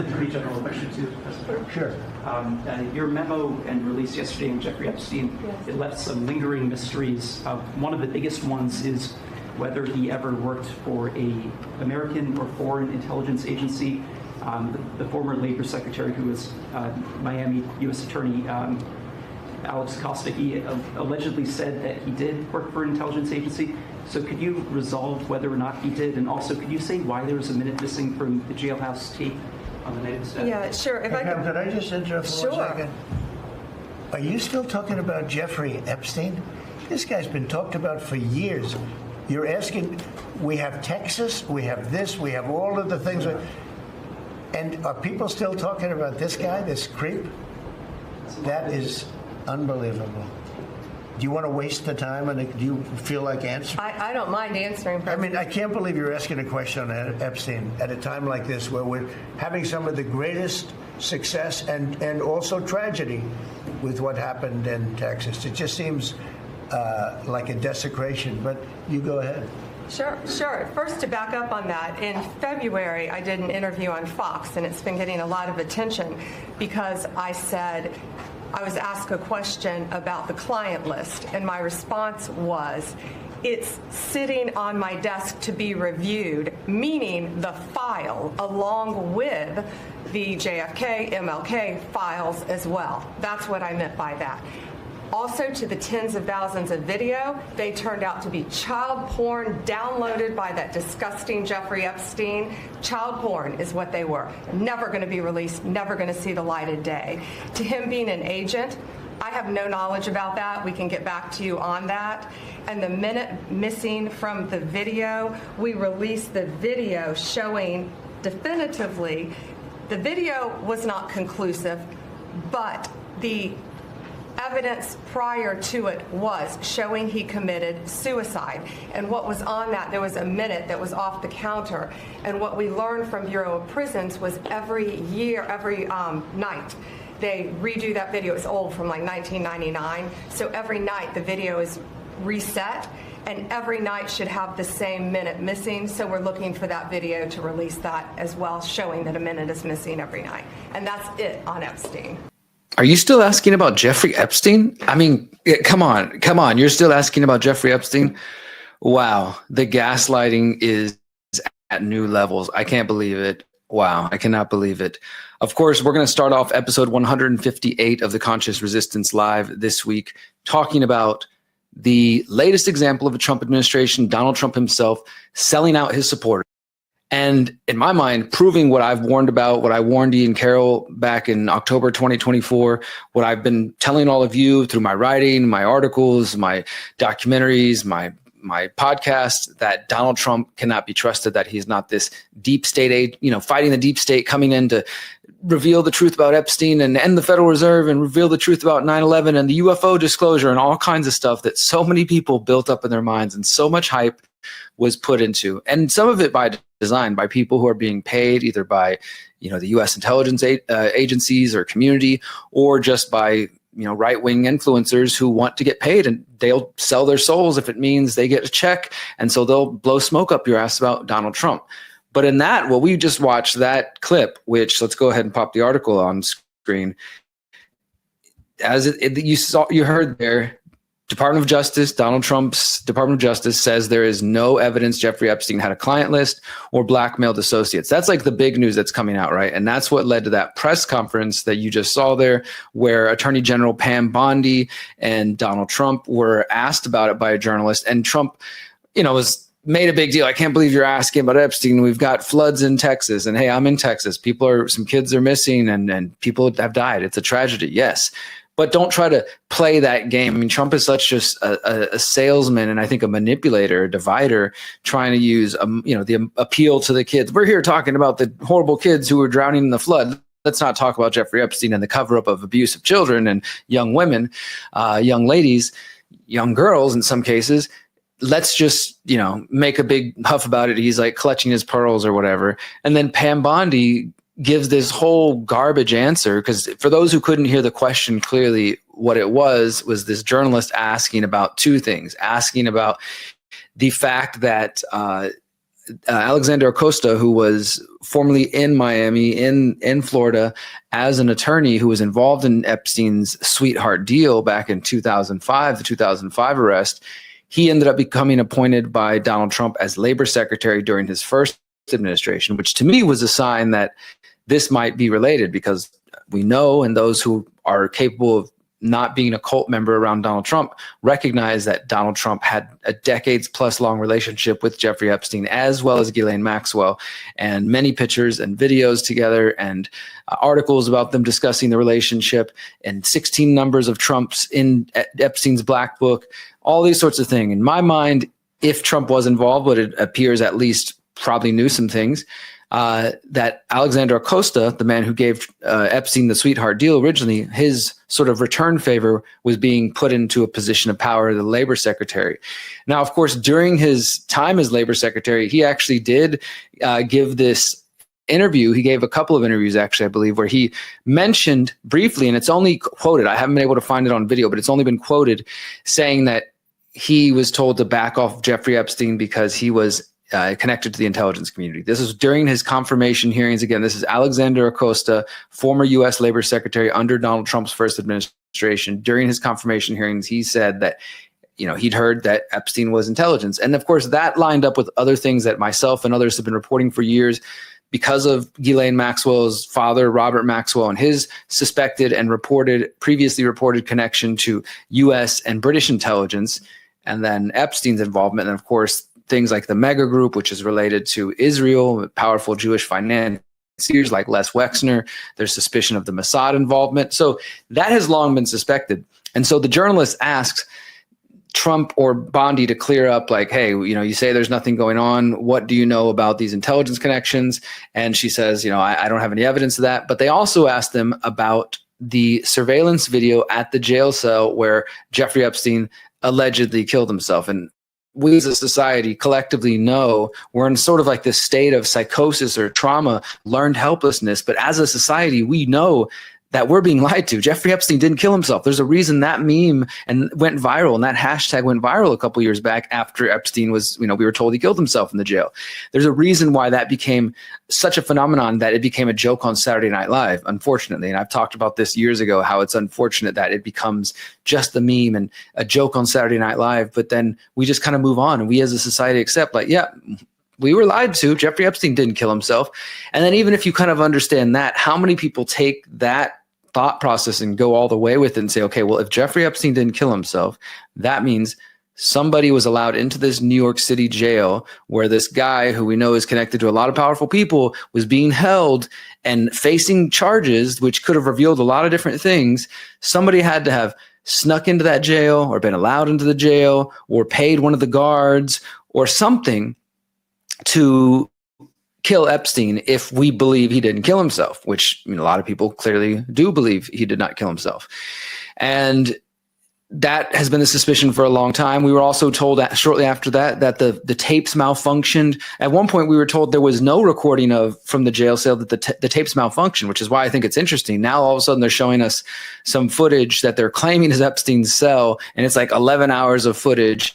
a pretty general question too, Professor. Sure. Your memo and release yesterday on Jeffrey Epstein, it left some lingering mysteries. One of the biggest ones is whether he ever worked for a American or foreign intelligence agency. The former Labor Secretary, who was Miami U.S. Attorney Alex Costa, he allegedly said that he did work for an intelligence agency. So could you resolve whether or not he did? And also, could you say why there was a minute missing from the jailhouse tape on the night of his death? Yeah, sure. If Could I just interrupt for 1 second? Are you still talking about Jeffrey Epstein? This guy's been talked about for years. You're asking, we have Texas, we have this, we have all of the things. And are people still talking about this guy, this creep? That is unbelievable. Do you want to waste the time, and do you feel like answering? I don't mind answering. I mean, I can't believe you're asking a question on Epstein at a time like this, where we're having some of the greatest success and also tragedy with what happened in Texas. It just seems like a desecration, but you go ahead. Sure. First, to back up on that, in February, I did an interview on Fox, and it's been getting a lot of attention because I said, I was asked a question about the client list, and my response was, it's sitting on my desk to be reviewed, meaning the file along with the JFK, MLK files as well. That's what I meant by that. Also, to the tens of thousands of video, they turned out to be child porn downloaded by that disgusting Jeffrey Epstein. Child porn is what they were. Never going to be released, never going to see the light of day. To him being an agent, I have no knowledge about that. We can get back to you on that. And the minute missing from the video, we released the video showing definitively the video was not conclusive, but the evidence prior to it was showing he committed suicide. And what was on that, there was a minute that was off the counter. And what we learned from Bureau of Prisons was every night, they redo that video. It's old, from like 1999. So every night the video is reset, and every night should have the same minute missing. So we're looking for that video to release that as well, showing that a minute is missing every night. And that's it on Epstein. Are you still asking about Jeffrey Epstein? I mean, come on. You're still asking about Jeffrey Epstein? Wow. The gaslighting is at new levels. I can't believe it. Wow. I cannot believe it. Of course, we're going to start off episode 158 of the Conscious Resistance Live this week, talking about the latest example of a Trump administration, Donald Trump himself, selling out his supporters. And in my mind, proving what I've warned about, what I warned Ian Carroll back in October 2024, what I've been telling all of you through my writing, my articles, my documentaries, my podcast, that Donald Trump cannot be trusted, that he's not this deep state, fighting the deep state, coming in to reveal the truth about Epstein and end the Federal Reserve and reveal the truth about 9/11 and the UFO disclosure and all kinds of stuff that so many people built up in their minds and so much hype was put into. And some of it by design, by people who are being paid either by, the U.S. intelligence agencies or community, or just by, right-wing influencers who want to get paid, and they'll sell their souls if it means they get a check. And so they'll blow smoke up your ass about Donald Trump. But in that, we just watched that clip, which, let's go ahead and pop the article on screen. As you heard there, Department of Justice, Donald Trump's Department of Justice says there is no evidence Jeffrey Epstein had a client list or blackmailed associates. That's like the big news that's coming out, right? And that's what led to that press conference that you just saw there, where Attorney General Pam Bondi and Donald Trump were asked about it by a journalist. And Trump, was made a big deal. I can't believe you're asking about Epstein. We've got floods in Texas. And hey, I'm in Texas. Some kids are missing and people have died. It's a tragedy. Yes. But don't try to play that game. I mean, Trump is such just a salesman, and I think a manipulator, a divider, trying to use, the appeal to the kids. We're here talking about the horrible kids who were drowning in the flood. Let's not talk about Jeffrey Epstein and the cover-up of abuse of children and young women, young ladies, young girls in some cases. Let's just, make a big huff about it. He's like clutching his pearls or whatever. And then Pam Bondi gives this whole garbage answer, because for those who couldn't hear the question clearly, what it was this journalist asking about two things, asking about the fact that Alexander Acosta, who was formerly in Miami, in Florida, as an attorney who was involved in Epstein's sweetheart deal back in 2005, the 2005 arrest, he ended up becoming appointed by Donald Trump as labor secretary during his first administration, which to me was a sign that this might be related, because we know, and those who are capable of not being a cult member around Donald Trump recognize that Donald Trump had a decades plus long relationship with Jeffrey Epstein, as well as Ghislaine Maxwell, and many pictures and videos together, and articles about them discussing the relationship, and 16 numbers of Trump's in Epstein's black book, all these sorts of things. In my mind, if Trump was involved, but it appears at least probably knew some things, that Alexander Acosta, the man who gave Epstein the sweetheart deal originally, his sort of return favor was being put into a position of power, the labor secretary. Now, of course, during his time as labor secretary, he actually did give this interview. He gave a couple of interviews, actually, I believe, where he mentioned briefly, and it's only quoted, I haven't been able to find it on video, but it's only been quoted, saying that he was told to back off Jeffrey Epstein because he was connected to the intelligence community. This is during his confirmation hearings. Again, this is Alexander Acosta, former U.S. labor secretary under Donald Trump's first administration. During his confirmation hearings, he said that, he'd heard that Epstein was intelligence. And of course, that lined up with other things that myself and others have been reporting for years, because of Ghislaine Maxwell's father, Robert Maxwell, and his suspected and previously reported connection to U.S. and British intelligence, and then Epstein's involvement. And of course, things like the Mega Group, which is related to Israel, powerful Jewish financiers like Les Wexner. There's suspicion of the Mossad involvement. So that has long been suspected. And so the journalist asks Trump or Bondi to clear up, like, hey, you say there's nothing going on. What do you know about these intelligence connections? And she says, I don't have any evidence of that. But they also asked them about the surveillance video at the jail cell where Jeffrey Epstein allegedly killed himself. And we as a society collectively know we're in sort of like this state of psychosis or trauma, learned helplessness. But as a society, we know that we're being lied to. Jeffrey Epstein didn't kill himself. There's a reason that meme went viral, and that hashtag went viral a couple years back after Epstein was, we were told he killed himself in the jail. There's a reason why that became such a phenomenon that it became a joke on Saturday Night Live, unfortunately. And I've talked about this years ago, how it's unfortunate that it becomes just a meme and a joke on Saturday Night Live, but then we just kind of move on, and we as a society accept, like, yeah, we were lied to. Jeffrey Epstein didn't kill himself. And then even if you kind of understand that, how many people take that thought process and go all the way with it and say, okay, well, if Jeffrey Epstein didn't kill himself, that means somebody was allowed into this New York City jail where this guy who we know is connected to a lot of powerful people was being held and facing charges, which could have revealed a lot of different things. Somebody had to have snuck into that jail or been allowed into the jail or paid one of the guards or something to kill Epstein if we believe he didn't kill himself, which a lot of people clearly do believe he did not kill himself. And that has been the suspicion for a long time. We were also told shortly after that the tapes malfunctioned. At one point, we were told there was no recording from the jail cell, that the tapes malfunctioned, which is why I think it's interesting. Now, all of a sudden, they're showing us some footage that they're claiming is Epstein's cell, and it's like 11 hours of footage.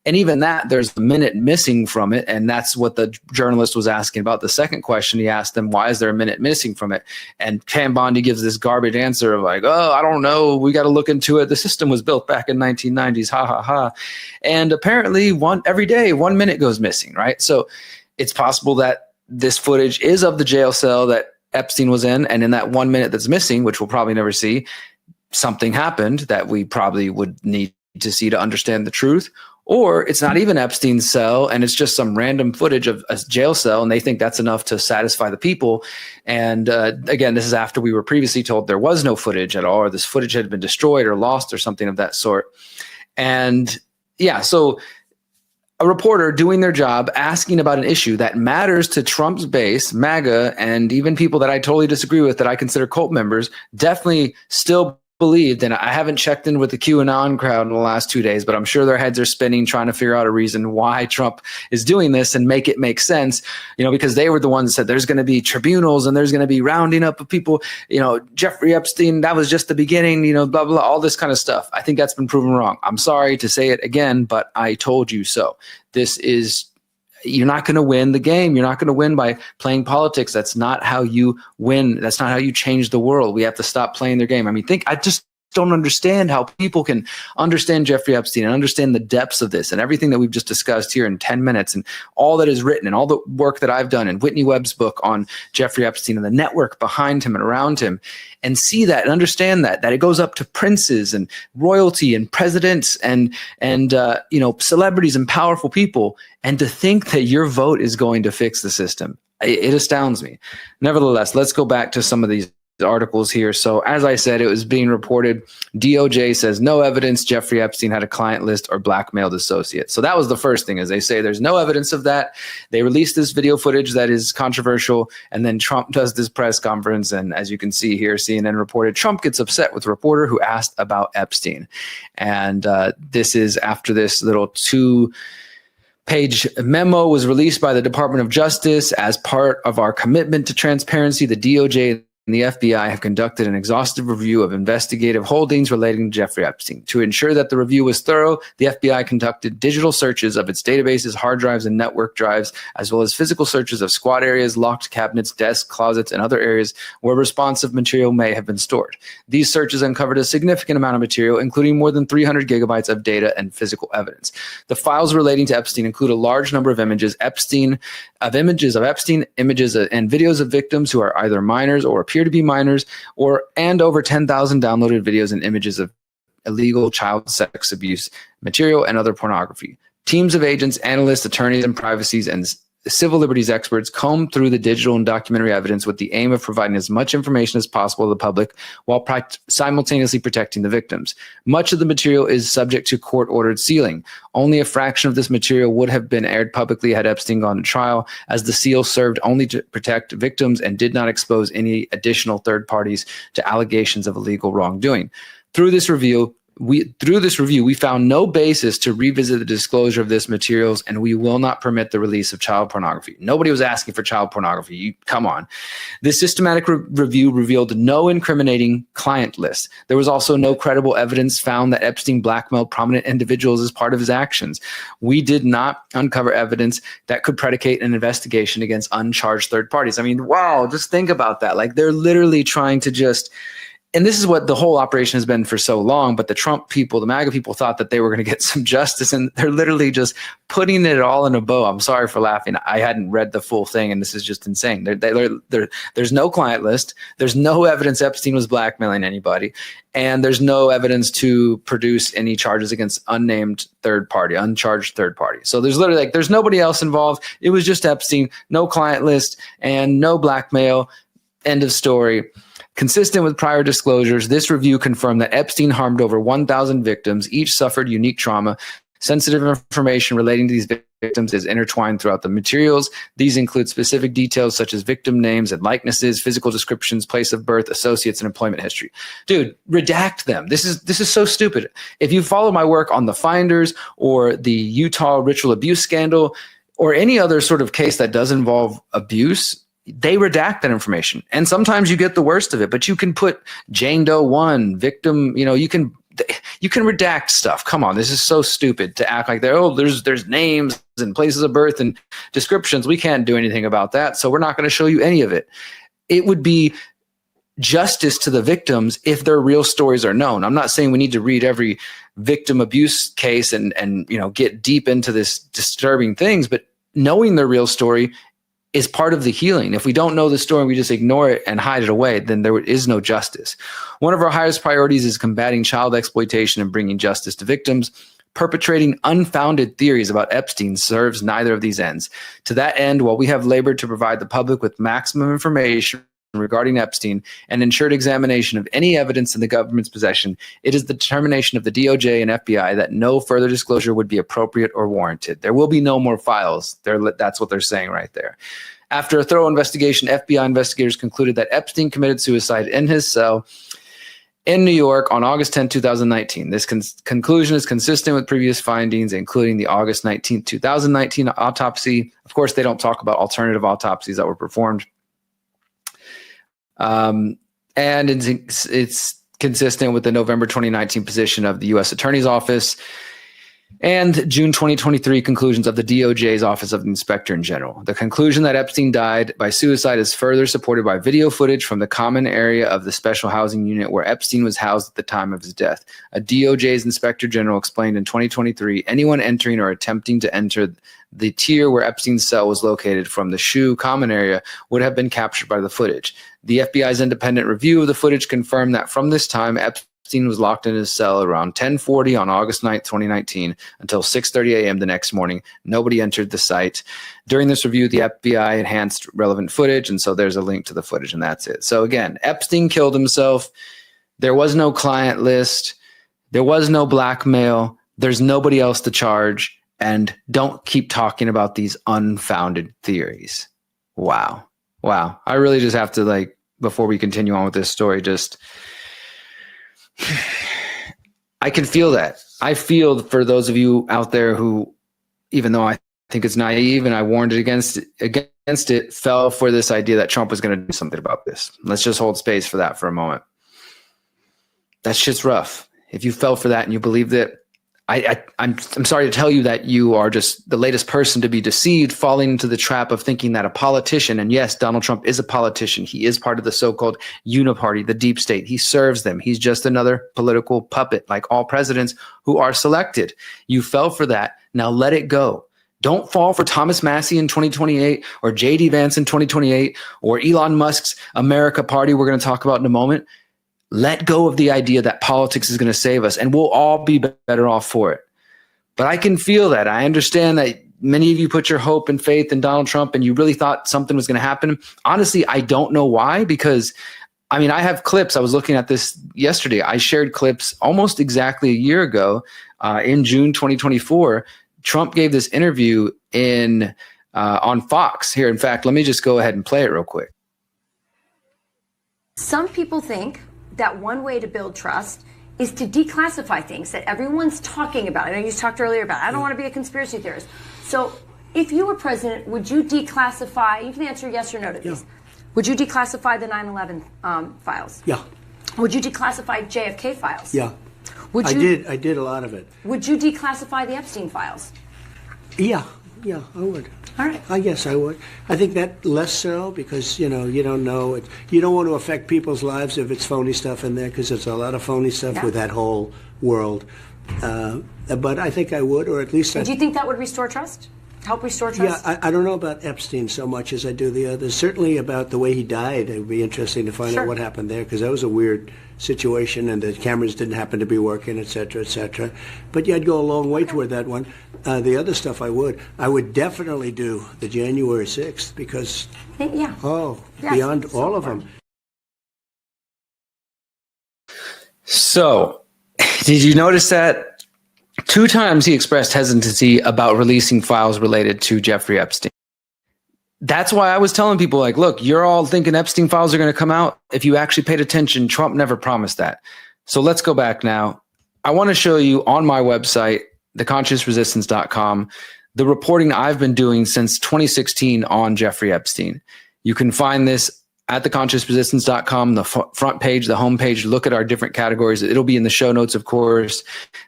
And even that, there's a minute missing from it. And that's what the journalist was asking about. The second question he asked them, why is there a minute missing from it? And Cam Bondi gives this garbage answer of like, oh, I don't know. We got to look into it. The system was built back in 1990s. Ha, ha, ha. And apparently every day, 1 minute goes missing, right? So it's possible that this footage is of the jail cell that Epstein was in. And in that 1 minute that's missing, which we'll probably never see, something happened that we probably would need to see to understand the truth. Or it's not even Epstein's cell, and it's just some random footage of a jail cell, and they think that's enough to satisfy the people. And again, this is after we were previously told there was no footage at all, or this footage had been destroyed or lost or something of that sort. And yeah, so a reporter doing their job, asking about an issue that matters to Trump's base, MAGA, and even people that I totally disagree with that I consider cult members, definitely still believed. And I haven't checked in with the QAnon crowd in the last 2 days, but I'm sure their heads are spinning trying to figure out a reason why Trump is doing this and make it make sense, because they were the ones that said there's going to be tribunals and there's going to be rounding up of people, Jeffrey Epstein, that was just the beginning, blah, blah, all this kind of stuff. I think that's been proven wrong. I'm sorry to say it again, but I told you so. This is you're not going to win the game. You're not going to win by playing politics. That's not how you win. That's not how you change the world. We have to stop playing their game. I mean, I just don't understand how people can understand Jeffrey Epstein and understand the depths of this and everything that we've just discussed here in 10 minutes and all that is written and all the work that I've done and Whitney Webb's book on Jeffrey Epstein and the network behind him and around him, and see that and understand that it goes up to princes and royalty and presidents and celebrities and powerful people, and to think that your vote is going to fix the system. It astounds me. Nevertheless, let's go back to some of these articles here. So as I said, it was being reported, DOJ says no evidence Jeffrey Epstein had a client list or blackmailed associates. So that was the first thing, is they say there's no evidence of that. They released this video footage that is controversial, and then Trump does this press conference, and as you can see here, CNN reported Trump gets upset with reporter who asked about Epstein. And this is after this little two-page memo was released by the Department of Justice as part of our commitment to transparency. The DOJ and the FBI have conducted an exhaustive review of investigative holdings relating to Jeffrey Epstein. To ensure that the review was thorough, the FBI conducted digital searches of its databases, hard drives, and network drives, as well as physical searches of squad areas, locked cabinets, desks, closets, and other areas where responsive material may have been stored. These searches uncovered a significant amount of material, including more than 300 gigabytes of data and physical evidence. The files relating to Epstein include a large number of images of Epstein, images and videos of victims who are either minors or appear to be minors, and over 10,000 downloaded videos and images of illegal child sex abuse material and other pornography. Teams of agents, analysts, attorneys, and privacy and civil liberties experts combed through the digital and documentary evidence with the aim of providing as much information as possible to the public while simultaneously protecting the victims. Much of the material is subject to court-ordered sealing. Only a fraction of this material would have been aired publicly had Epstein gone to trial, as the seal served only to protect victims and did not expose any additional third parties to allegations of illegal wrongdoing. Through this review, we found no basis to revisit the disclosure of this materials, and we will not permit the release of child pornography. Nobody was asking for child pornography. Come on. This systematic review revealed no incriminating client list. There was also no credible evidence found that Epstein blackmailed prominent individuals as part of his actions. We did not uncover evidence that could predicate an investigation against uncharged third parties. I mean, wow, just think about that. Like, they're literally trying to and this is what the whole operation has been for so long, but the Trump people, the MAGA people, thought that they were going to get some justice, and they're literally just putting it all in a bow. I'm sorry for laughing. I hadn't read the full thing, and this is just insane. There's no client list. There's no evidence Epstein was blackmailing anybody, and there's no evidence to produce any charges against uncharged third party. So there's literally there's nobody else involved. It was just Epstein, no client list, and no blackmail. End of story. Consistent with prior disclosures, this review confirmed that Epstein harmed over 1,000 victims. Each suffered unique trauma. Sensitive information relating to these victims is intertwined throughout the materials. These include specific details such as victim names and likenesses, physical descriptions, place of birth, associates, and employment history. Dude, redact them. This is so stupid. If you follow my work on the Finders or the Utah ritual abuse scandal or any other sort of case that does involve abuse, they redact that information. And sometimes you get the worst of it, but you can put Jane Doe 1, victim, you can redact stuff. Come on, this is so stupid to act like there's names and places of birth and descriptions. We can't do anything about that, so we're not going to show you any of it. It would be justice to the victims if their real stories are known. I'm not saying we need to read every victim abuse case and get deep into this disturbing things, but knowing their real story is part of the healing. If we don't know the story, we just ignore it and hide it away, then there is no justice. One of our highest priorities is combating child exploitation and bringing justice to victims. Perpetrating unfounded theories about Epstein serves neither of these ends. To that end, while we have labored to provide the public with maximum information regarding Epstein and ensured examination of any evidence in the government's possession, it is the determination of the DOJ and FBI that no further disclosure would be appropriate or warranted. There will be no more files. That's what they're saying right there. After a thorough investigation, FBI investigators concluded that Epstein committed suicide in his cell in New York on August 10, 2019. This conclusion is consistent with previous findings, including the August 19, 2019 autopsy. Of course, they don't talk about alternative autopsies that were performed. And it's consistent with the November 2019 position of the U.S. Attorney's Office. And June 2023 conclusions of the DOJ's Office of the Inspector General. The conclusion that Epstein died by suicide is further supported by video footage from the common area of the special housing unit where Epstein was housed at the time of his death. A DOJ's Inspector General explained in 2023, anyone entering or attempting to enter the tier where Epstein's cell was located from the SHU common area would have been captured by the footage. The FBI's independent review of the footage confirmed that from this time, Epstein was locked in his cell around 10:40 on August 9th, 2019 until 6:30 a.m. the next morning. Nobody entered the site. During this review, the FBI enhanced relevant footage, and so there's a link to the footage, and that's it. So again, Epstein killed himself. There was no client list. There was no blackmail. There's nobody else to charge. And don't keep talking about these unfounded theories. Wow. Wow. I really just have to, like, before we continue on with this story, just... I can feel that. I feel for those of you out there who, even though I think it's naive and I warned it against it, fell for this idea that Trump was going to do something about this. Let's just hold space for that for a moment. That shit's rough. If you fell for that and you believed it, I'm sorry to tell you that you are just the latest person to be deceived, falling into the trap of thinking that a politician, and yes, Donald Trump is a politician. He is part of the so-called uniparty, the deep state. He serves them. He's just another political puppet like all presidents who are selected. You fell for that. Now let it go. Don't fall for Thomas Massie in 2028 or J.D. Vance in 2028 or Elon Musk's America Party we're going to talk about in a moment. Let go of the idea that politics is going to save us, and we'll all be better off for it. But I can feel that. I understand that many of you put your hope and faith in Donald Trump, and you really thought something was going to happen. Honestly, I don't know why, because, I mean, I have clips. I was looking at this yesterday. I shared clips almost exactly a year ago in June 2024. Trump gave this interview on Fox here. In fact, let me just go ahead and play it real quick. Some people think that one way to build trust is to declassify things that everyone's talking about. I know you talked earlier about, I don't want to be a conspiracy theorist. So if you were president, would you declassify, you can answer yes or no to these. Would you declassify the 9/11 files? Yeah. Would you declassify JFK files? Yeah. Would I you, did. I did a lot of it. Would you declassify the Epstein files? Yeah. Yeah, I would. All right. I guess I would. I think that less so because, you know, you don't know. You don't want to affect people's lives if it's phony stuff in there, because there's a lot of phony stuff with that whole world. But I think I would, or at least... Do you think that would restore trust? Help restore trust? Yeah, I don't know about Epstein so much as I do the others. Certainly about the way he died. It would be interesting to find out what happened there, because that was a weird situation, and the cameras didn't happen to be working, et cetera, et cetera. But yeah, I'd go a long way toward that one. The other stuff I would definitely do the January 6th, because, beyond all of them. So, did you notice that? 2 times he expressed hesitancy about releasing files related to Jeffrey Epstein. That's why I was telling people, like, look, you're all thinking Epstein files are going to come out. If you actually paid attention, Trump never promised that. So let's go back now. I want to show you on my website, theconsciousresistance.com, the reporting I've been doing since 2016 on Jeffrey Epstein. You can find this at theconsciousresistance.com, the front page, the home page. Look at our different categories. It'll be in the show notes, of course.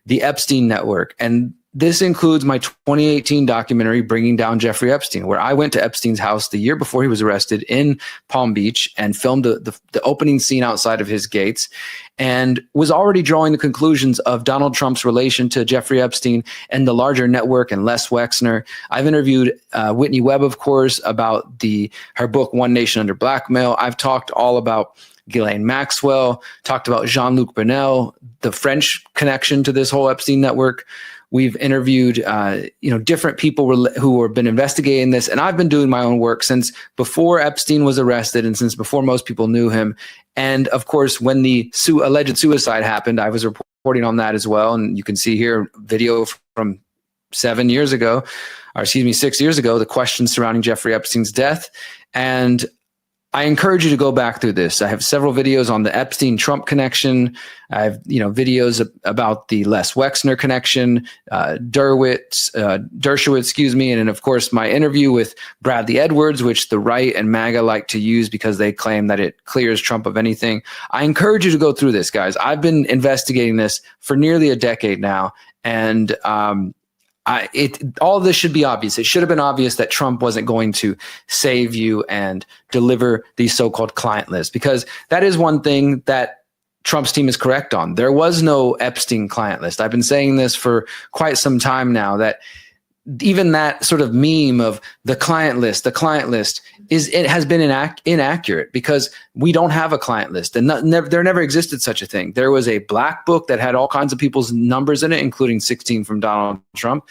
The Epstein Network. And this includes my 2018 documentary, Bringing Down Jeffrey Epstein, where I went to Epstein's house the year before he was arrested in Palm Beach and filmed the opening scene outside of his gates, and was already drawing the conclusions of Donald Trump's relation to Jeffrey Epstein and the larger network and Les Wexner. I've interviewed Whitney Webb, of course, about her book, One Nation Under Blackmail. I've talked all about Ghislaine Maxwell, talked about Jean-Luc Brunel, the French connection to this whole Epstein network. We've interviewed, different people who have been investigating this, and I've been doing my own work since before Epstein was arrested and since before most people knew him. And of course, when the alleged suicide happened, I was reporting on that as well. And you can see here video from 6 years ago, the questions surrounding Jeffrey Epstein's death. And I encourage you to go back through this. I have several videos on the Epstein-Trump connection. I have, videos about the Les Wexner connection, Dershowitz, excuse me, and then of course my interview with Bradley Edwards, which the right and MAGA like to use because they claim that it clears Trump of anything. I encourage you to go through this, guys. I've been investigating this for nearly a decade now, and all of this should be obvious. It should have been obvious that Trump wasn't going to save you and deliver these so-called client lists, because that is one thing that Trump's team is correct on. There was no Epstein client list. I've been saying this for quite some time now, that even that sort of meme of the client list has been inaccurate, because we don't have a client list, and there never existed such a thing. There was a black book that had all kinds of people's numbers in it, including 16 from Donald Trump.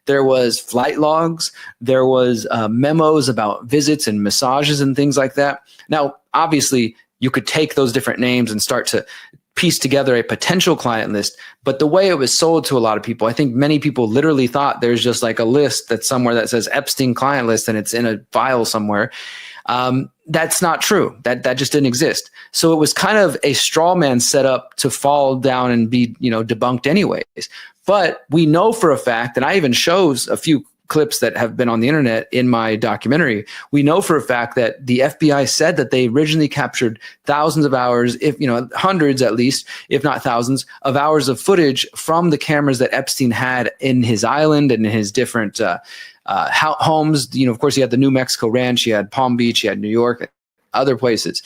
There was flight logs. There was memos about visits and massages and things like that. Now, obviously, you could take those different names and start to piece together a potential client list. But the way it was sold to a lot of people, I think many people literally thought there's just like a list that's somewhere that says Epstein client list and it's in a file somewhere. That's not true. That just didn't exist. So it was kind of a straw man set up to fall down and be, debunked anyways. But we know for a fact, and I even shows a few clips that have been on the internet in my documentary, we know for a fact that the FBI said that they originally captured thousands of hours, hundreds at least, if not thousands of hours of footage from the cameras that Epstein had in his island and in his different homes. Of course, he had the New Mexico ranch, he had Palm Beach, he had New York, other places.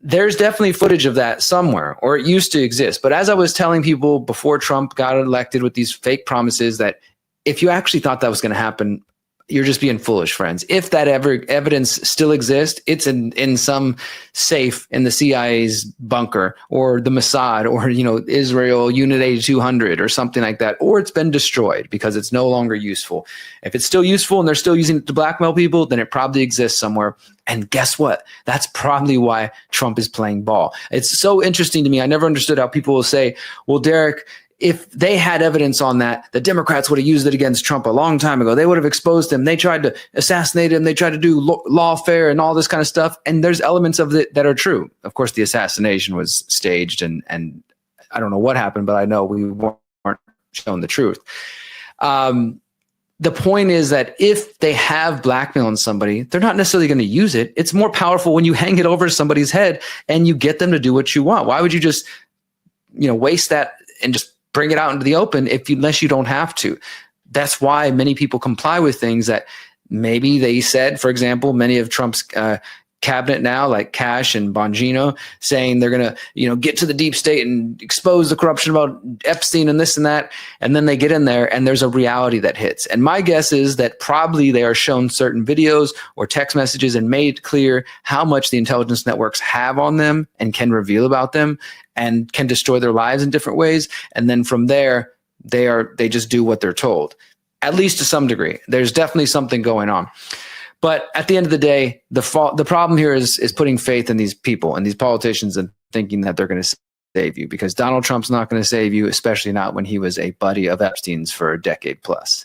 There's definitely footage of that somewhere, or it used to exist. But as I was telling people before Trump got elected with these fake promises, that if you actually thought that was going to happen, you're just being foolish, friends. If that evidence still exists, it's in some safe in the CIA's bunker, or the Mossad, or Israel Unit 8200 or something like that, or it's been destroyed because it's no longer useful. If it's still useful and they're still using it to blackmail people, then it probably exists somewhere. And guess what? That's probably why Trump is playing ball. It's so interesting to me. I never understood how people will say, well, Derrick, if they had evidence on that, the Democrats would have used it against Trump a long time ago. They would have exposed him. They tried to assassinate him. They tried to do lawfare and all this kind of stuff. And there's elements of it that are true. Of course, the assassination was staged, and I don't know what happened, but I know we weren't shown the truth. The point is that if they have blackmail on somebody, they're not necessarily going to use it. It's more powerful when you hang it over somebody's head and you get them to do what you want. Why would you just, waste that and just bring it out into the open unless you don't have to? That's why many people comply with things that maybe they said. For example, many of Trump's cabinet now, like Cash and Bongino, saying they're going to, get to the deep state and expose the corruption about Epstein and this and that. And then they get in there and there's a reality that hits. And my guess is that probably they are shown certain videos or text messages and made clear how much the intelligence networks have on them and can reveal about them and can destroy their lives in different ways. And then from there, they just do what they're told, at least to some degree. There's definitely something going on. But at the end of the day, the problem here is putting faith in these people and these politicians and thinking that they're going to save you, because Donald Trump's not going to save you, especially not when he was a buddy of Epstein's for a decade plus.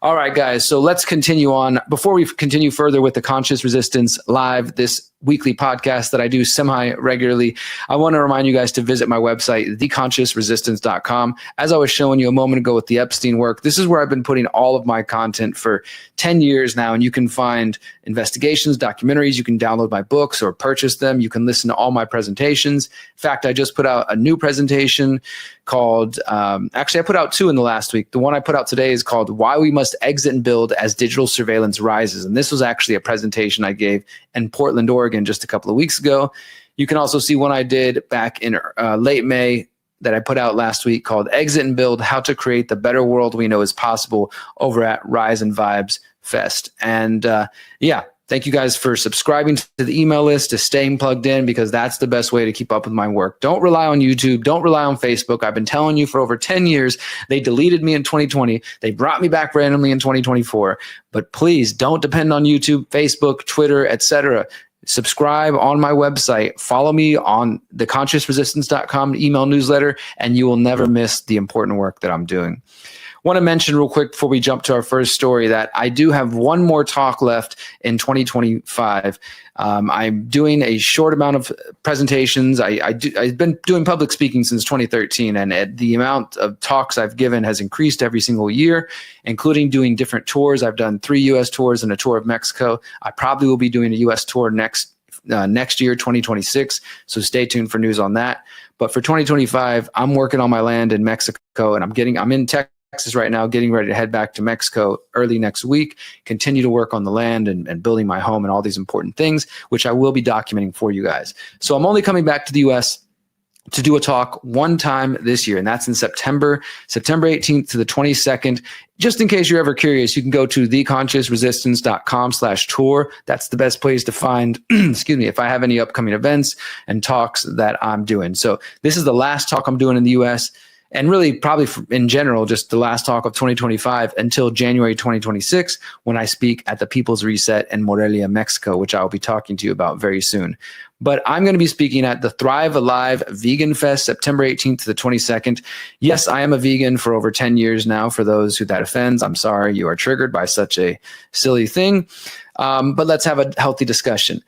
All right, guys, so let's continue on. Before we continue further with the Conscious Resistance Live, this weekly podcast that I do semi-regularly, I want to remind you guys to visit my website, theconsciousresistance.com. As I was showing you a moment ago with the Epstein work, this is where I've been putting all of my content for 10 years now, and you can find investigations, documentaries, you can download my books or purchase them, you can listen to all my presentations. In fact, I just put out a new presentation called, actually I put out two in the last week. The one I put out today is called Why We Must Exit and Build as Digital Surveillance Rises. And this was actually a presentation I gave in Portland, Oregon just a couple of weeks ago. You can also see one I did back in late May that I put out last week called Exit and Build, How to Create the Better World We Know is Possible, over at Rise and Vibes Fest. And thank you guys for subscribing to the email list, to staying plugged in, because that's the best way to keep up with my work. Don't rely on YouTube. Don't rely on Facebook. I've been telling you for over 10 years. They deleted me in 2020. They brought me back randomly in 2024. But please don't depend on YouTube, Facebook, Twitter, etc. Subscribe on my website. Follow me on theconsciousresistance.com email newsletter, and you will never miss the important work that I'm doing. want to mention real quick before we jump to our first story that I do have one more talk left in 2025. I'm doing a short amount of presentations. I've been doing public speaking since 2013, and the amount of talks I've given has increased every single year, including doing different tours. I've done 3 U.S. tours and a tour of Mexico. I probably will be doing a U.S. tour next year, 2026. So stay tuned for news on that. But for 2025, I'm working on my land in Mexico, and I'm in Texas right now, getting ready to head back to Mexico early next week, continue to work on the land and building my home and all these important things, which I will be documenting for you guys. So I'm only coming back to the U.S. to do a talk one time this year, and that's in September 18th to the 22nd. Just in case you're ever curious, you can go to theconsciousresistance.com/tour. That's the best place to find, if I have any upcoming events and talks that I'm doing. So this is the last talk I'm doing in the U.S., and really probably in general, just the last talk of 2025 until January 2026, when I speak at the People's Reset in Morelia, Mexico, which I'll be talking to you about very soon. But I'm going to be speaking at the Thrive Alive Vegan Fest, September 18th to the 22nd. Yes, I am a vegan for over 10 years now. For those who that offends, I'm sorry you are triggered by such a silly thing. But let's have a healthy discussion.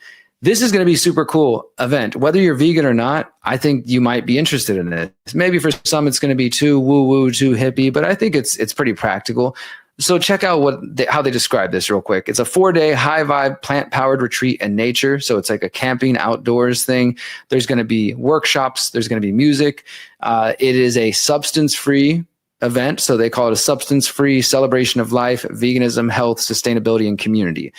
This is going to be a super cool event. Whether you're vegan or not, I think you might be interested in it. Maybe for some it's going to be too woo-woo, too hippie, but I think it's pretty practical. So check out how they describe this real quick. It's a 4-day high-vibe plant-powered retreat in nature. So it's like a camping outdoors thing. There's going to be workshops. There's going to be music. It is a substance-free event. So they call it a substance-free celebration of life, veganism, health, sustainability, and community.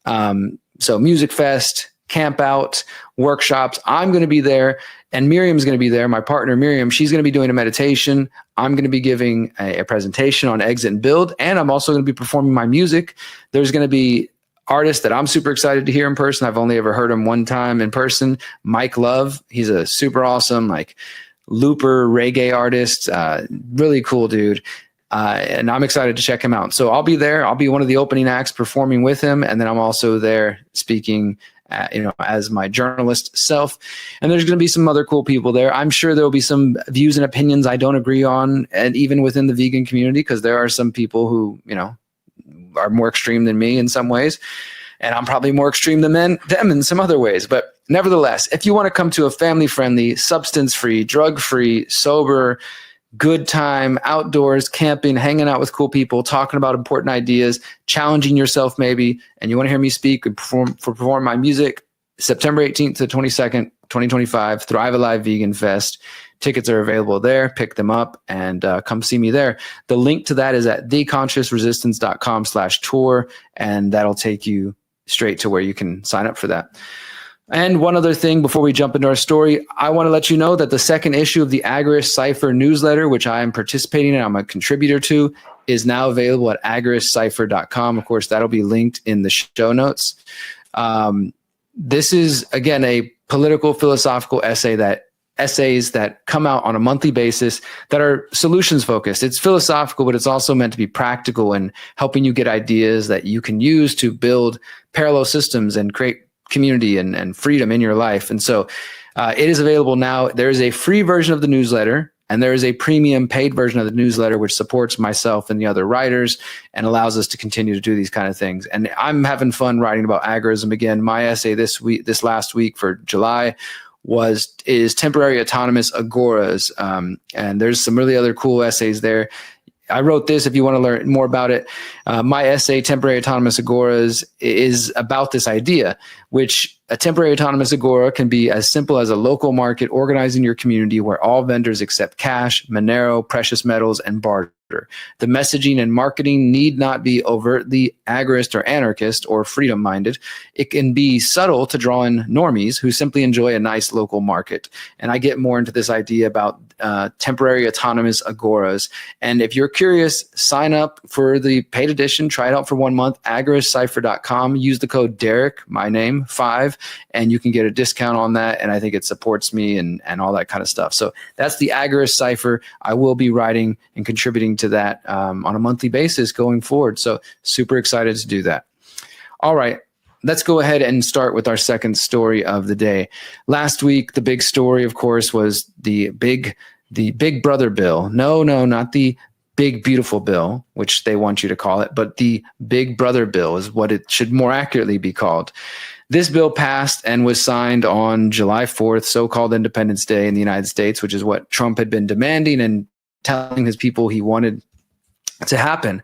So music fest, camp out, workshops. I'm going to be there, and Miriam's going to be there. My partner, Miriam, she's going to be doing a meditation. I'm going to be giving a presentation on exit and build, and I'm also going to be performing my music. There's going to be artists that I'm super excited to hear in person. I've only ever heard him one time in person. Mike Love. He's a super awesome, looper reggae artist. Really cool dude. And I'm excited to check him out. So I'll be there. I'll be one of the opening acts performing with him. And then I'm also there speaking as my journalist self. And there's going to be some other cool people there. I'm sure there will be some views and opinions I don't agree on, and even within the vegan community, because there are some people who, are more extreme than me in some ways. And I'm probably more extreme than them in some other ways. But nevertheless, if you want to come to a family-friendly, substance-free, drug-free, sober, good time, outdoors, camping, hanging out with cool people, talking about important ideas, challenging yourself maybe, and you want to hear me speak and perform my music, September 18th to 22nd, 2025, Thrive Alive Vegan Fest. Tickets are available there. Pick them up and come see me there. The link to that is at theconsciousresistance.com/tour, and that'll take you straight to where you can sign up for that. And one other thing before we jump into our story, I want to let you know that the second issue of the Agorist Cypher newsletter, which I am participating in, I'm a contributor to, is now available at agoristcypher.com. Of course, that'll be linked in the show notes. This is, again, a political, philosophical essays that come out on a monthly basis that are solutions focused. It's philosophical, but it's also meant to be practical and helping you get ideas that you can use to build parallel systems and create community and freedom in your life. And so it is available now. There is a free version of the newsletter, and there is a premium paid version of the newsletter, which supports myself and the other writers and allows us to continue to do these kind of things. And I'm having fun writing about agorism again. My essay this last week for July is temporary autonomous agoras. And there's some really other cool essays there. I wrote this if you want to learn more about it. My essay, Temporary Autonomous Agoras, is about this idea, which a temporary autonomous agora can be as simple as a local market organizing your community where all vendors accept cash, Monero, precious metals, and barter. The messaging and marketing need not be overtly agorist or anarchist or freedom-minded. It can be subtle to draw in normies who simply enjoy a nice local market. And I get more into this idea about temporary autonomous agoras. And if you're curious, sign up for the paid edition. Try it out for 1 month, agoristcypher.com. Use the code Derrick, my name, 5, and you can get a discount on that. And I think it supports me and all that kind of stuff. So that's the Agorist Cypher. I will be writing and contributing to that on a monthly basis going forward. So super excited to do that. All right, let's go ahead and start with our second story of the day. Last week, the big story, of course, was the big brother bill. No, not the big, beautiful bill, which they want you to call it, but the Big Brother bill is what it should more accurately be called. This bill passed and was signed on July 4th, so-called Independence Day in the United States, which is what Trump had been demanding and telling his people he wanted to happen.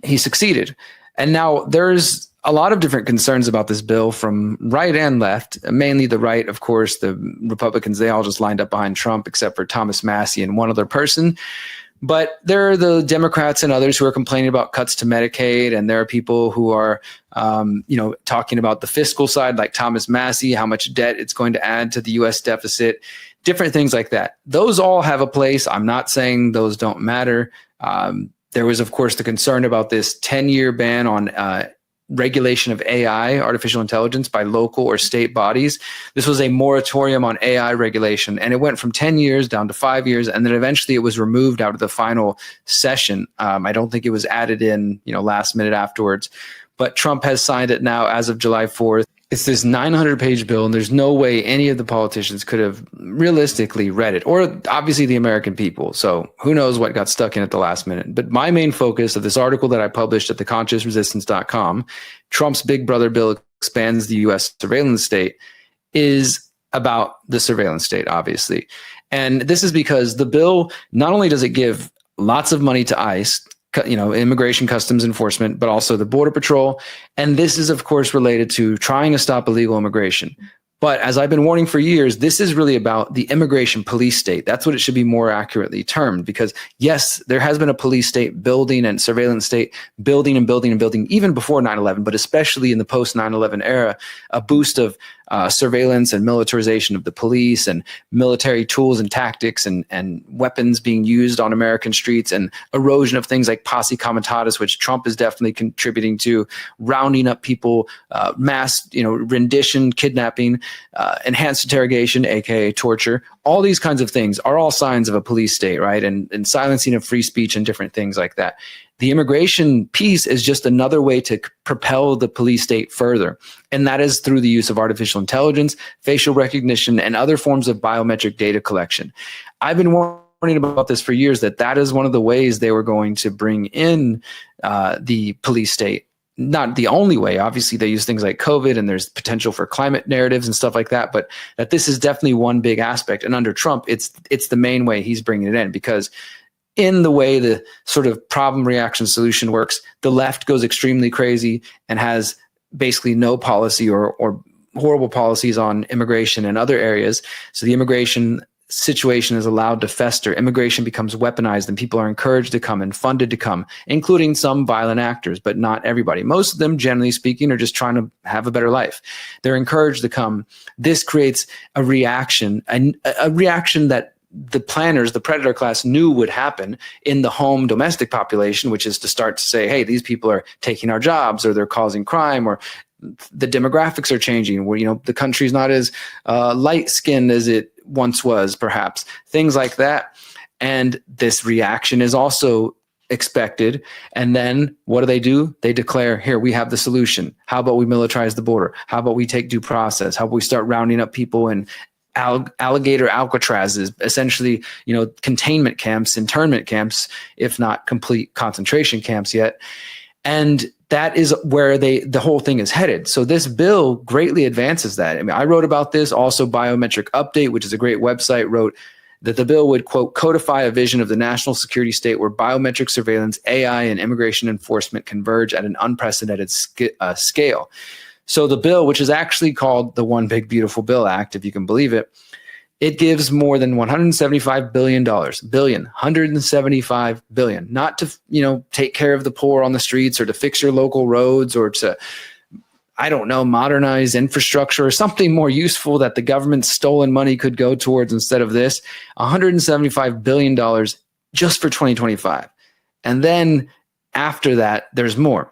He succeeded. And now there's a lot of different concerns about this bill from right and left, mainly the right, of course. The Republicans, they all just lined up behind Trump except for Thomas Massie and one other person. But there are the Democrats and others who are complaining about cuts to Medicaid, and there are people who are, talking about the fiscal side, like Thomas Massie, how much debt it's going to add to the U.S. deficit, different things like that. Those all have a place. I'm not saying those don't matter. There was, of course, the concern about this 10-year ban on regulation of AI, artificial intelligence, by local or state bodies. This was a moratorium on AI regulation, and it went from 10 years down to 5 years, and then eventually it was removed out of the final session. I don't think it was added in, last minute afterwards, but Trump has signed it now as of July 4th. It's this 900-page bill, and there's no way any of the politicians could have realistically read it, or obviously the American people. So who knows what got stuck in at the last minute. But my main focus of this article that I published at theconsciousresistance.com, Trump's Big Brother bill expands the U.S. surveillance state, is about the surveillance state, obviously. And this is because the bill, not only does it give lots of money to ICE, immigration customs enforcement, but also the Border Patrol. And this is, of course, related to trying to stop illegal immigration. But as I've been warning for years, this is really about the immigration police state. That's what it should be more accurately termed, because yes, there has been a police state building and surveillance state building and building and building even before 9/11, but especially in the post 9/11 era, a boost of surveillance and militarization of the police and military tools and tactics and weapons being used on American streets, and erosion of things like posse comitatus, which Trump is definitely contributing to, rounding up people, mass, rendition, kidnapping, enhanced interrogation, aka torture. All these kinds of things are all signs of a police state, right? And silencing of free speech and different things like that. The immigration piece is just another way to propel the police state further. And that is through the use of artificial intelligence, facial recognition, and other forms of biometric data collection. I've been warning about this for years, that is one of the ways they were going to bring in the police state. Not the only way. Obviously, they use things like COVID, and there's potential for climate narratives and stuff like that. But that this is definitely one big aspect. And under Trump, it's the main way he's bringing it in, because in the way the sort of problem reaction solution works, the left goes extremely crazy and has basically no policy or horrible policies on immigration and other areas. So the immigration situation is allowed to fester. Immigration becomes weaponized, and people are encouraged to come and funded to come, including some violent actors, but not everybody. Most of them, generally speaking, are just trying to have a better life. They're encouraged to come. This creates a reaction, a reaction that the planners, the predator class, knew would happen in the home domestic population, which is to start to say, hey, these people are taking our jobs, or they're causing crime, or the demographics are changing, where, the country's not as light-skinned as it once was, perhaps. Things like that. And this reaction is also expected. And then what do? They declare, here, we have the solution. How about we militarize the border? How about we take due process? How about we start rounding up people in alligator Alcatrazes, essentially, containment camps, internment camps, if not complete concentration camps yet. And that is where the whole thing is headed. So this bill greatly advances that. I mean, I wrote about this. Also, Biometric Update, which is a great website, wrote that the bill would, quote, codify a vision of the national security state where biometric surveillance, AI, and immigration enforcement converge at an unprecedented scale. So the bill, which is actually called the One Big Beautiful Bill Act, if you can believe it, it gives more than $175 billion, $175 billion, not to, take care of the poor on the streets, or to fix your local roads, or to, modernize infrastructure, or something more useful that the government's stolen money could go towards instead of this. $175 billion just for 2025. And then after that, there's more.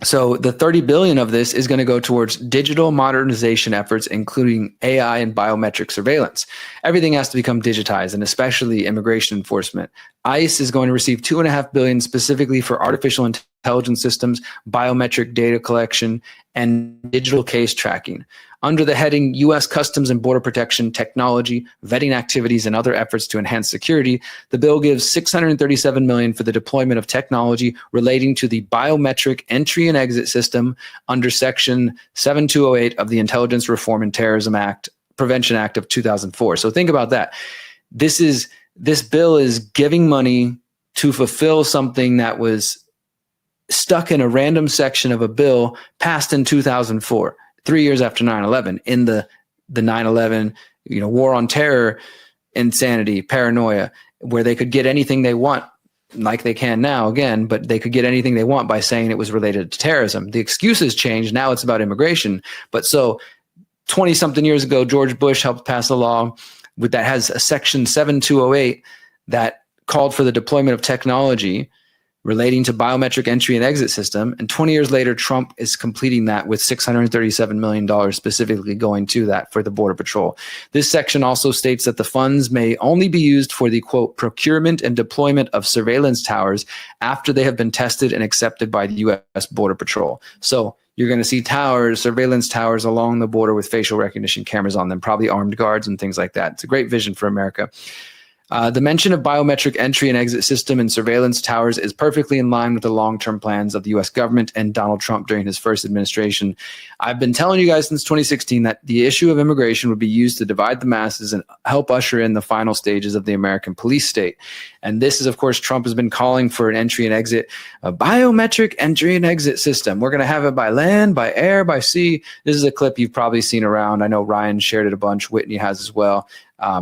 So the 30 billion of this is going to go towards digital modernization efforts, including AI and biometric surveillance. Everything has to become digitized, and especially immigration enforcement. ICE is going to receive $2.5 billion specifically for artificial intelligence intelligence systems, biometric data collection, and digital case tracking. Under the heading U.S. Customs and Border Protection Technology, Vetting Activities, and Other Efforts to Enhance Security, the bill gives $637 million for the deployment of technology relating to the biometric entry and exit system under Section 7208 of the Intelligence Reform and Terrorism Act, Prevention Act of 2004. So think about that. This bill is giving money to fulfill something that was stuck in a random section of a bill passed in 2004, 3 years after 9/11, in the 9/11, war on terror, insanity, paranoia, where they could get anything they want, like they can now again, but they could get anything they want by saying it was related to terrorism. The excuses changed. Now it's about immigration. But so 20 something years ago, George Bush helped pass a law that has a section 7208 that called for the deployment of technology relating to biometric entry and exit system. And 20 years later, Trump is completing that with $637 million specifically going to that for the Border Patrol. This section also states that the funds may only be used for the, quote, procurement and deployment of surveillance towers after they have been tested and accepted by the U.S. Border Patrol. So you're going to see towers, surveillance towers along the border with facial recognition cameras on them, probably armed guards and things like that. It's a great vision for America. The mention of biometric entry and exit system and surveillance towers is perfectly in line with the long-term plans of the U.S. government and Donald Trump during his first administration. I've been telling you guys since 2016 that the issue of immigration would be used to divide the masses and help usher in the final stages of the American police state. And this is, of course, Trump has been calling for an entry and exit, a biometric entry and exit system. We're going to have it by land, by air, by sea. This is a clip you've probably seen around. I know Ryan shared it a bunch. Whitney has as well.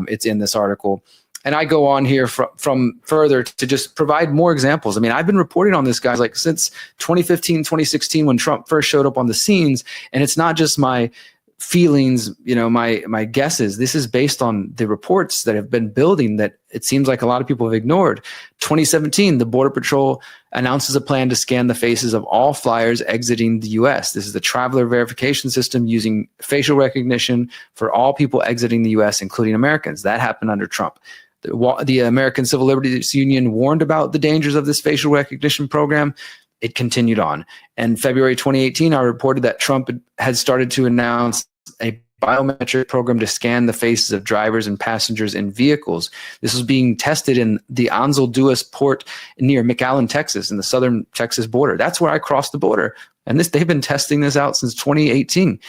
It's in this article. And I go on here from further to just provide more examples. I mean, I've been reporting on this, guys, like since 2015, 2016, when Trump first showed up on the scenes. And it's not just my feelings, my guesses. This is based on the reports that have been building that it seems like a lot of people have ignored. 2017, the Border Patrol announces a plan to scan the faces of all flyers exiting the U.S. This is the traveler verification system using facial recognition for all people exiting the U.S., including Americans. That happened under Trump. The American Civil Liberties Union warned about the dangers of this facial recognition program. It continued on. And February 2018, I reported that Trump had started to announce a biometric program to scan the faces of drivers and passengers in vehicles. This was being tested in the Ansel Duas port near McAllen, Texas, in the southern Texas border. That's where I crossed the border. And they've been testing this out since 2018.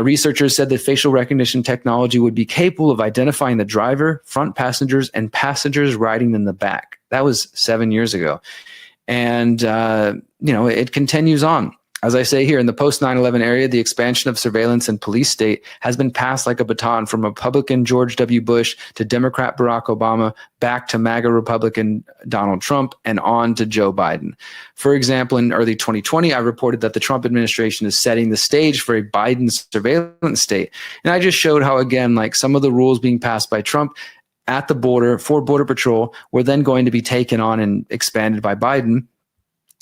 Researchers said that facial recognition technology would be capable of identifying the driver, front passengers, and passengers riding in the back. That was 7 years ago. And, it continues on. As I say here, in the post 9/11 area, the expansion of surveillance and police state has been passed like a baton from Republican George W. Bush to Democrat Barack Obama, back to MAGA Republican Donald Trump, and on to Joe Biden. For example, in early 2020, I reported that the Trump administration is setting the stage for a Biden surveillance state. And I just showed how, again, like some of the rules being passed by Trump at the border for Border Patrol were then going to be taken on and expanded by Biden.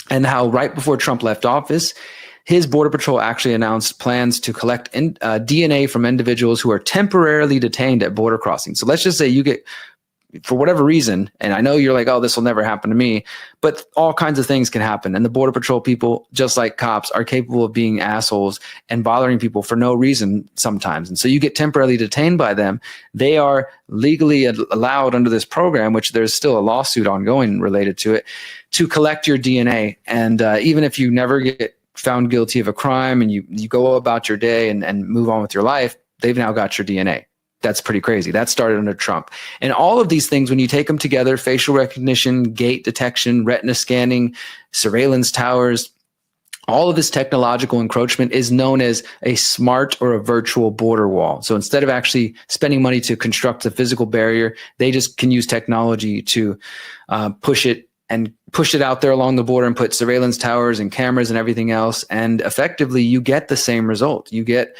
And how right before Trump left office, his Border Patrol actually announced plans to collect DNA from individuals who are temporarily detained at border crossings. So let's just say you get, for whatever reason, and I know you're like, oh, this will never happen to me, but all kinds of things can happen. And the Border Patrol people, just like cops, are capable of being assholes and bothering people for no reason sometimes. And so you get temporarily detained by them. They are legally allowed under this program, which there's still a lawsuit ongoing related to it, to collect your DNA. And even if you never get found guilty of a crime and you go about your day and move on with your life, they've now got your DNA. That's pretty crazy. That started under Trump. And all of these things, when you take them together, facial recognition, gait detection, retina scanning, surveillance towers, all of this technological encroachment is known as a smart or a virtual border wall. So instead of actually spending money to construct a physical barrier, they just can use technology to push it out there along the border and put surveillance towers and cameras and everything else. And effectively, you get the same result. You get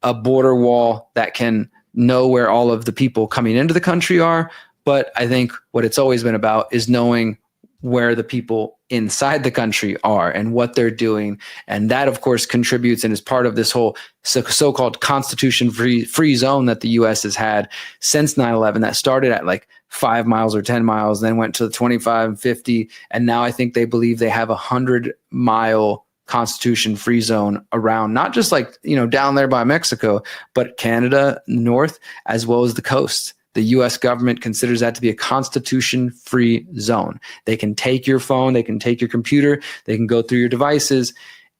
a border wall that can know where all of the people coming into the country are. But I think what it's always been about is knowing where the people inside the country are and what they're doing. And that, of course, contributes and is part of this whole so-called constitution-free zone that the U.S. has had since 9/11. That started at like 5 miles or 10 miles, then went to 25 and 50. And now I think they believe they have 100-mile constitution-free zone around, not just like, down there by Mexico, but Canada, north, as well as the coast. The U.S. government considers that to be a constitution-free zone. They can take your phone, they can take your computer, they can go through your devices.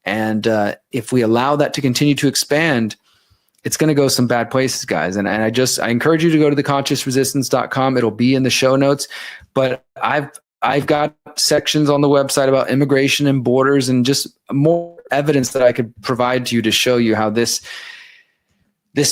And if we allow that to continue to expand, it's going to go some bad places, guys. And I encourage you to go to theconsciousresistance.com. It'll be in the show notes. But I've got sections on the website about immigration and borders and just more evidence that I could provide to you to show you how this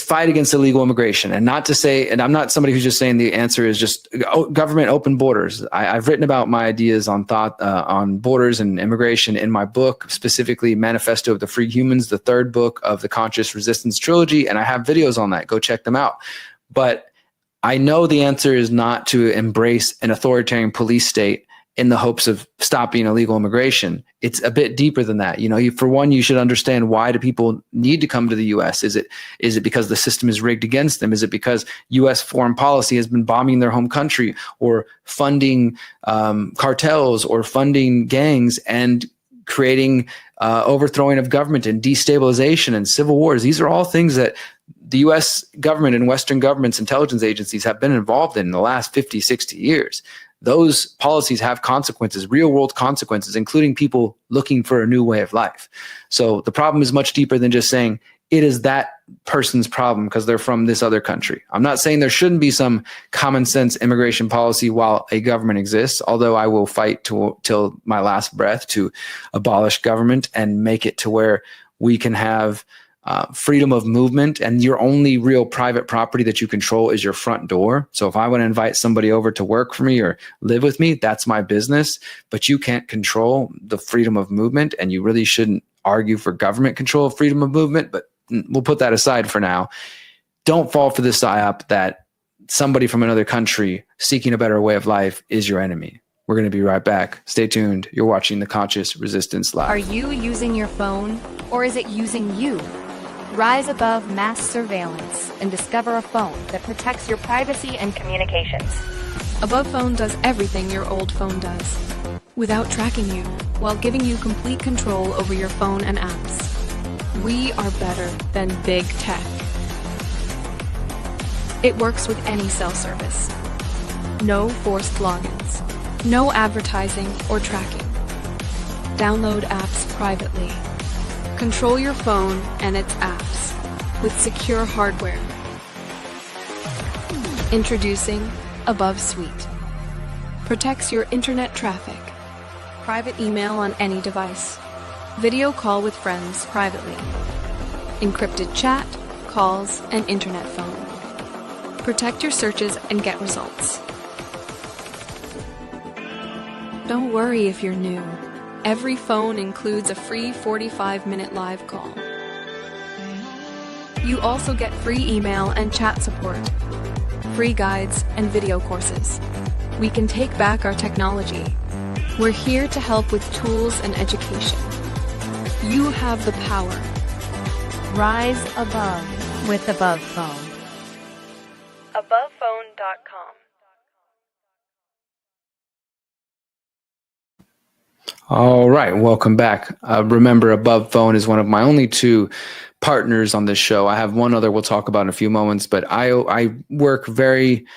fight against illegal immigration, and not to say, and I'm not somebody who's just saying the answer is just government open borders. I've written about my ideas on on borders and immigration in my book, specifically Manifesto of the Free Humans, the third book of the Conscious Resistance trilogy, and I have videos on that. Go check them out. But I know the answer is not to embrace an authoritarian police state in the hopes of stopping illegal immigration. It's a bit deeper than that. For one, you should understand, why do people need to come to the U.S.? Is it because the system is rigged against them? Is it because U.S. foreign policy has been bombing their home country, or funding cartels, or funding gangs, and creating overthrowing of government and destabilization and civil wars? These are all things that the U.S. government and Western governments, intelligence agencies have been involved in the last 50, 60 years. Those policies have consequences, real world consequences, including people looking for a new way of life. So the problem is much deeper than just saying it is that person's problem because they're from this other country. I'm not saying there shouldn't be some common sense immigration policy while a government exists, although I will fight till my last breath to abolish government and make it to where we can have freedom of movement, and your only real private property that you control is your front door. So if I want to invite somebody over to work for me or live with me, that's my business, but you can't control the freedom of movement, and you really shouldn't argue for government control of freedom of movement, but we'll put that aside for now. Don't fall for the psyop that somebody from another country seeking a better way of life is your enemy. We're going to be right back. Stay tuned. You're watching The Conscious Resistance Live. Are you using your phone, or is it using you? Rise above mass surveillance and discover a phone that protects your privacy and communications. Above Phone does everything your old phone does, without tracking you, while giving you complete control over your phone and apps. We are better than big tech. It works with any cell service. No forced logins. No advertising or tracking. Download apps privately. Control your phone and its apps with secure hardware. Introducing Above Suite. Protects your internet traffic. Private email on any device. Video call with friends privately. Encrypted chat, calls, and internet phone. Protect your searches and get results. Don't worry if you're new. Every phone includes a free 45-minute live call. You also get free email and chat support, free guides, and video courses. We can take back our technology. We're here to help with tools and education. You have the power. Rise above with Above Phone. AbovePhone.com. All right, welcome back. Remember, Above Phone is one of my only two partners on this show. I have one other we'll talk about in a few moments, but I work very,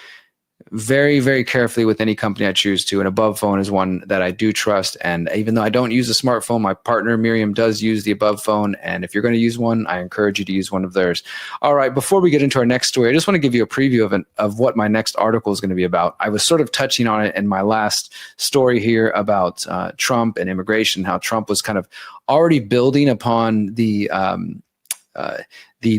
very, very carefully with any company I choose to, and Above Phone is one that I do trust. And even though I don't use a smartphone, my partner Miriam does use the Above Phone, and if you're going to use one, I encourage you to use one of theirs. All right, before we get into our next story, I just want to give you a preview of what my next article is going to be about. I was sort of touching on it in my last story here about Trump and immigration, how Trump was kind of already building upon the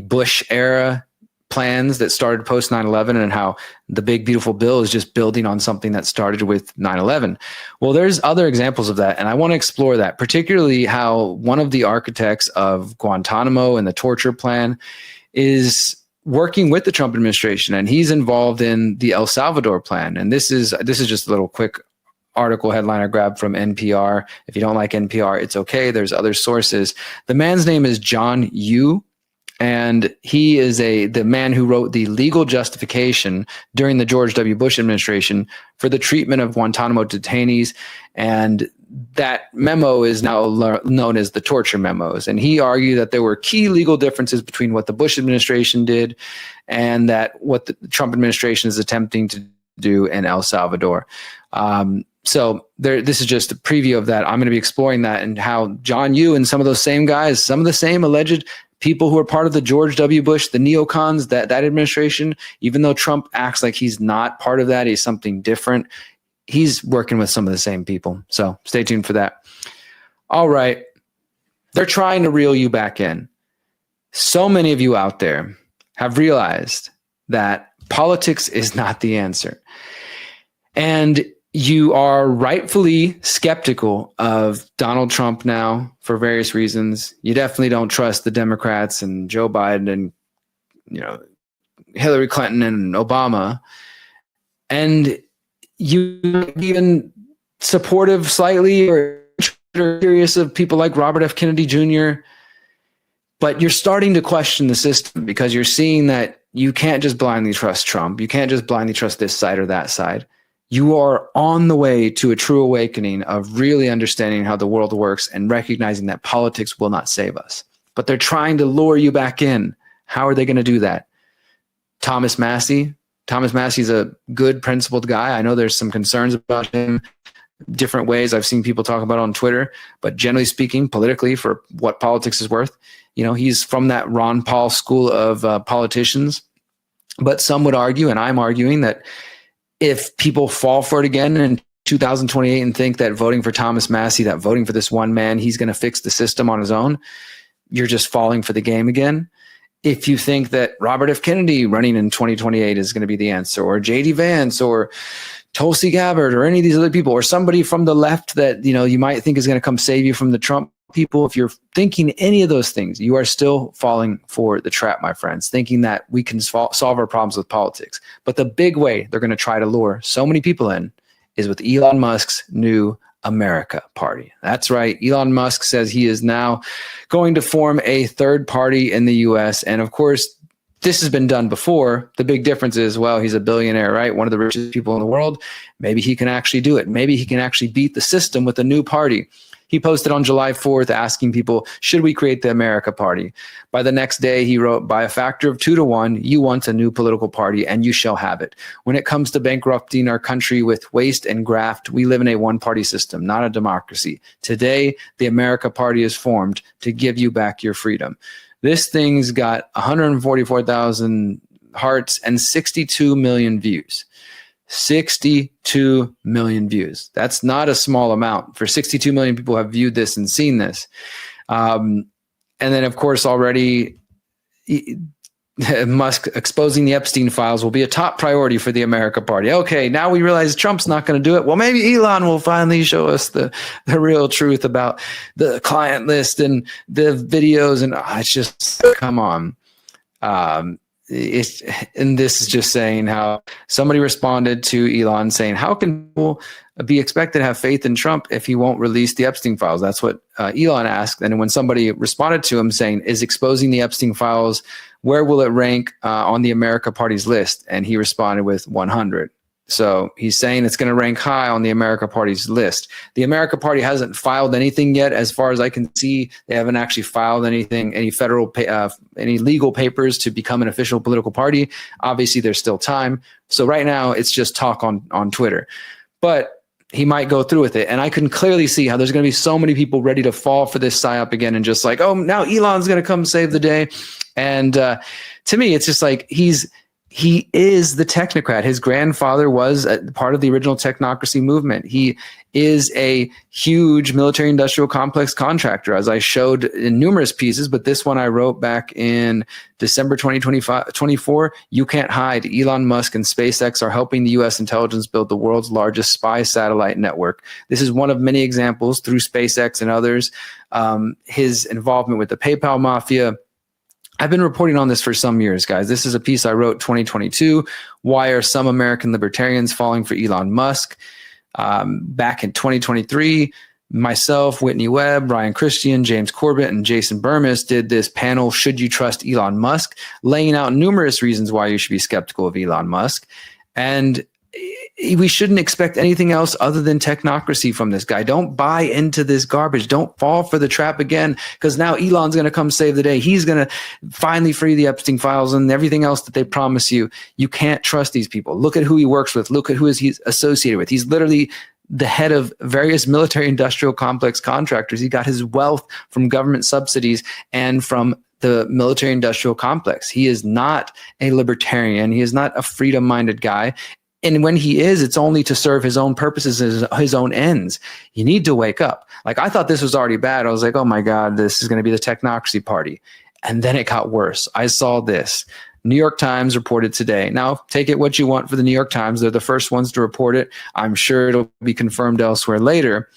Bush era plans that started post 9/11, and how the big beautiful bill is just building on something that started with 9/11. Well, there's other examples of that, and I want to explore that, particularly how one of the architects of Guantanamo and the torture plan is working with the Trump administration, and he's involved in the El Salvador plan. And this is just a little quick article headline I grabbed from NPR. If you don't like NPR, it's okay. There's other sources. The man's name is John Yoo, and he is the man who wrote the legal justification during the George W. Bush administration for the treatment of Guantanamo detainees. And that memo is now known as the torture memos. And he argued that there were key legal differences between what the Bush administration did and that what the Trump administration is attempting to do in El Salvador. So this is just a preview of that. I'm going to be exploring that and how John Yoo and some of those same guys, some of the same alleged people who are part of the George W. Bush, the neocons, that administration, even though Trump acts like he's not part of that, he's something different, he's working with some of the same people. So stay tuned for that. All right. They're trying to reel you back in. So many of you out there have realized that politics is not the answer. And you are rightfully skeptical of Donald Trump now for various reasons. You definitely don't trust the Democrats and Joe Biden and, Hillary Clinton and Obama. And you even supportive slightly or curious of people like Robert F. Kennedy Jr., but you're starting to question the system because you're seeing that you can't just blindly trust Trump. You can't just blindly trust this side or that side. You are on the way to a true awakening of really understanding how the world works and recognizing that politics will not save us. But they're trying to lure you back in. How are they going to do that? Thomas Massie. Thomas Massie's a good, principled guy. I know there's some concerns about him, different ways I've seen people talk about on Twitter. But generally speaking, politically, for what politics is worth, he's from that Ron Paul school of politicians. But some would argue, and I'm arguing, that if people fall for it again in 2028 and think that voting for Thomas Massie, that voting for this one man, he's going to fix the system on his own, you're just falling for the game again. If you think that Robert F. Kennedy running in 2028 is going to be the answer, or J.D. Vance, or Tulsi Gabbard, or any of these other people, or somebody from the left that you might think is going to come save you from the Trump people, if you're thinking any of those things, you are still falling for the trap, my friends, thinking that we can solve our problems with politics. But the big way they're going to try to lure so many people in is with Elon Musk's new America Party. That's right. Elon Musk says he is now going to form a third party in the U.S. And of course, this has been done before. The big difference is, well, he's a billionaire, right? One of the richest people in the world. Maybe he can actually do it. Maybe he can actually beat the system with a new party. He posted on July 4th asking people, should we create the America Party? By the next day, he wrote, by a factor of 2 to 1, you want a new political party and you shall have it. When it comes to bankrupting our country with waste and graft, we live in a one-party system, not a democracy. Today, the America Party is formed to give you back your freedom. This thing's got 144,000 hearts and 62 million views. 62 million views. That's not a small amount. For 62 million people have viewed this and seen this. And then, of course, already Musk exposing the Epstein files will be a top priority for the America Party. Okay, now we realize Trump's not going to do it. Well, maybe Elon will finally show us the real truth about the client list and the videos. And it's just, come on. And this is just saying how somebody responded to Elon saying, how can people be expected to have faith in Trump if he won't release the Epstein files? That's what Elon asked. And when somebody responded to him saying, is exposing the Epstein files, where will it rank on the America Party's list? And he responded with 100. So he's saying it's going to rank high on the America Party's list. The America Party hasn't filed anything yet. As far as I can see, they haven't actually filed anything, any any legal papers to become an official political party. Obviously, there's still time. So right now, it's just talk on Twitter. But he might go through with it. And I can clearly see how there's going to be so many people ready to fall for this psyop again and just like, oh, now Elon's going to come save the day. And to me, it's just like he is the technocrat. His grandfather was part of the original technocracy movement. He is a huge military industrial complex contractor, as I showed in numerous pieces, but this one I wrote back in December 2024. You can't hide. Elon Musk and SpaceX are helping the U.S. intelligence build the world's largest spy satellite network. This is one of many examples through SpaceX and others. His involvement with the PayPal mafia. I've been reporting on this for some years, guys. This is a piece I wrote 2022. Why are some American libertarians falling for Elon Musk? back in 2023, myself, Whitney Webb, Ryan Christian, James Corbett, and Jason Burmis did this panel, Should You Trust Elon Musk?, laying out numerous reasons why you should be skeptical of Elon Musk. And we shouldn't expect anything else other than technocracy from this guy. Don't buy into this garbage. Don't fall for the trap again, because now Elon's going to come save the day. He's going to finally free the Epstein files and everything else that they promise you. You can't trust these people. Look at who he works with. Look at who he's associated with. He's literally the head of various military industrial complex contractors. He got his wealth from government subsidies and from the military industrial complex. He is not a libertarian. He is not a freedom-minded guy. And when he is, it's only to serve his own purposes, his own ends. You need to wake up. Like, I thought this was already bad. I was like, oh my God, this is going to be the technocracy party. And then it got worse. I saw this. New York Times reported today. Now, take it what you want for the New York Times. They're the first ones to report it. I'm sure it'll be confirmed elsewhere later.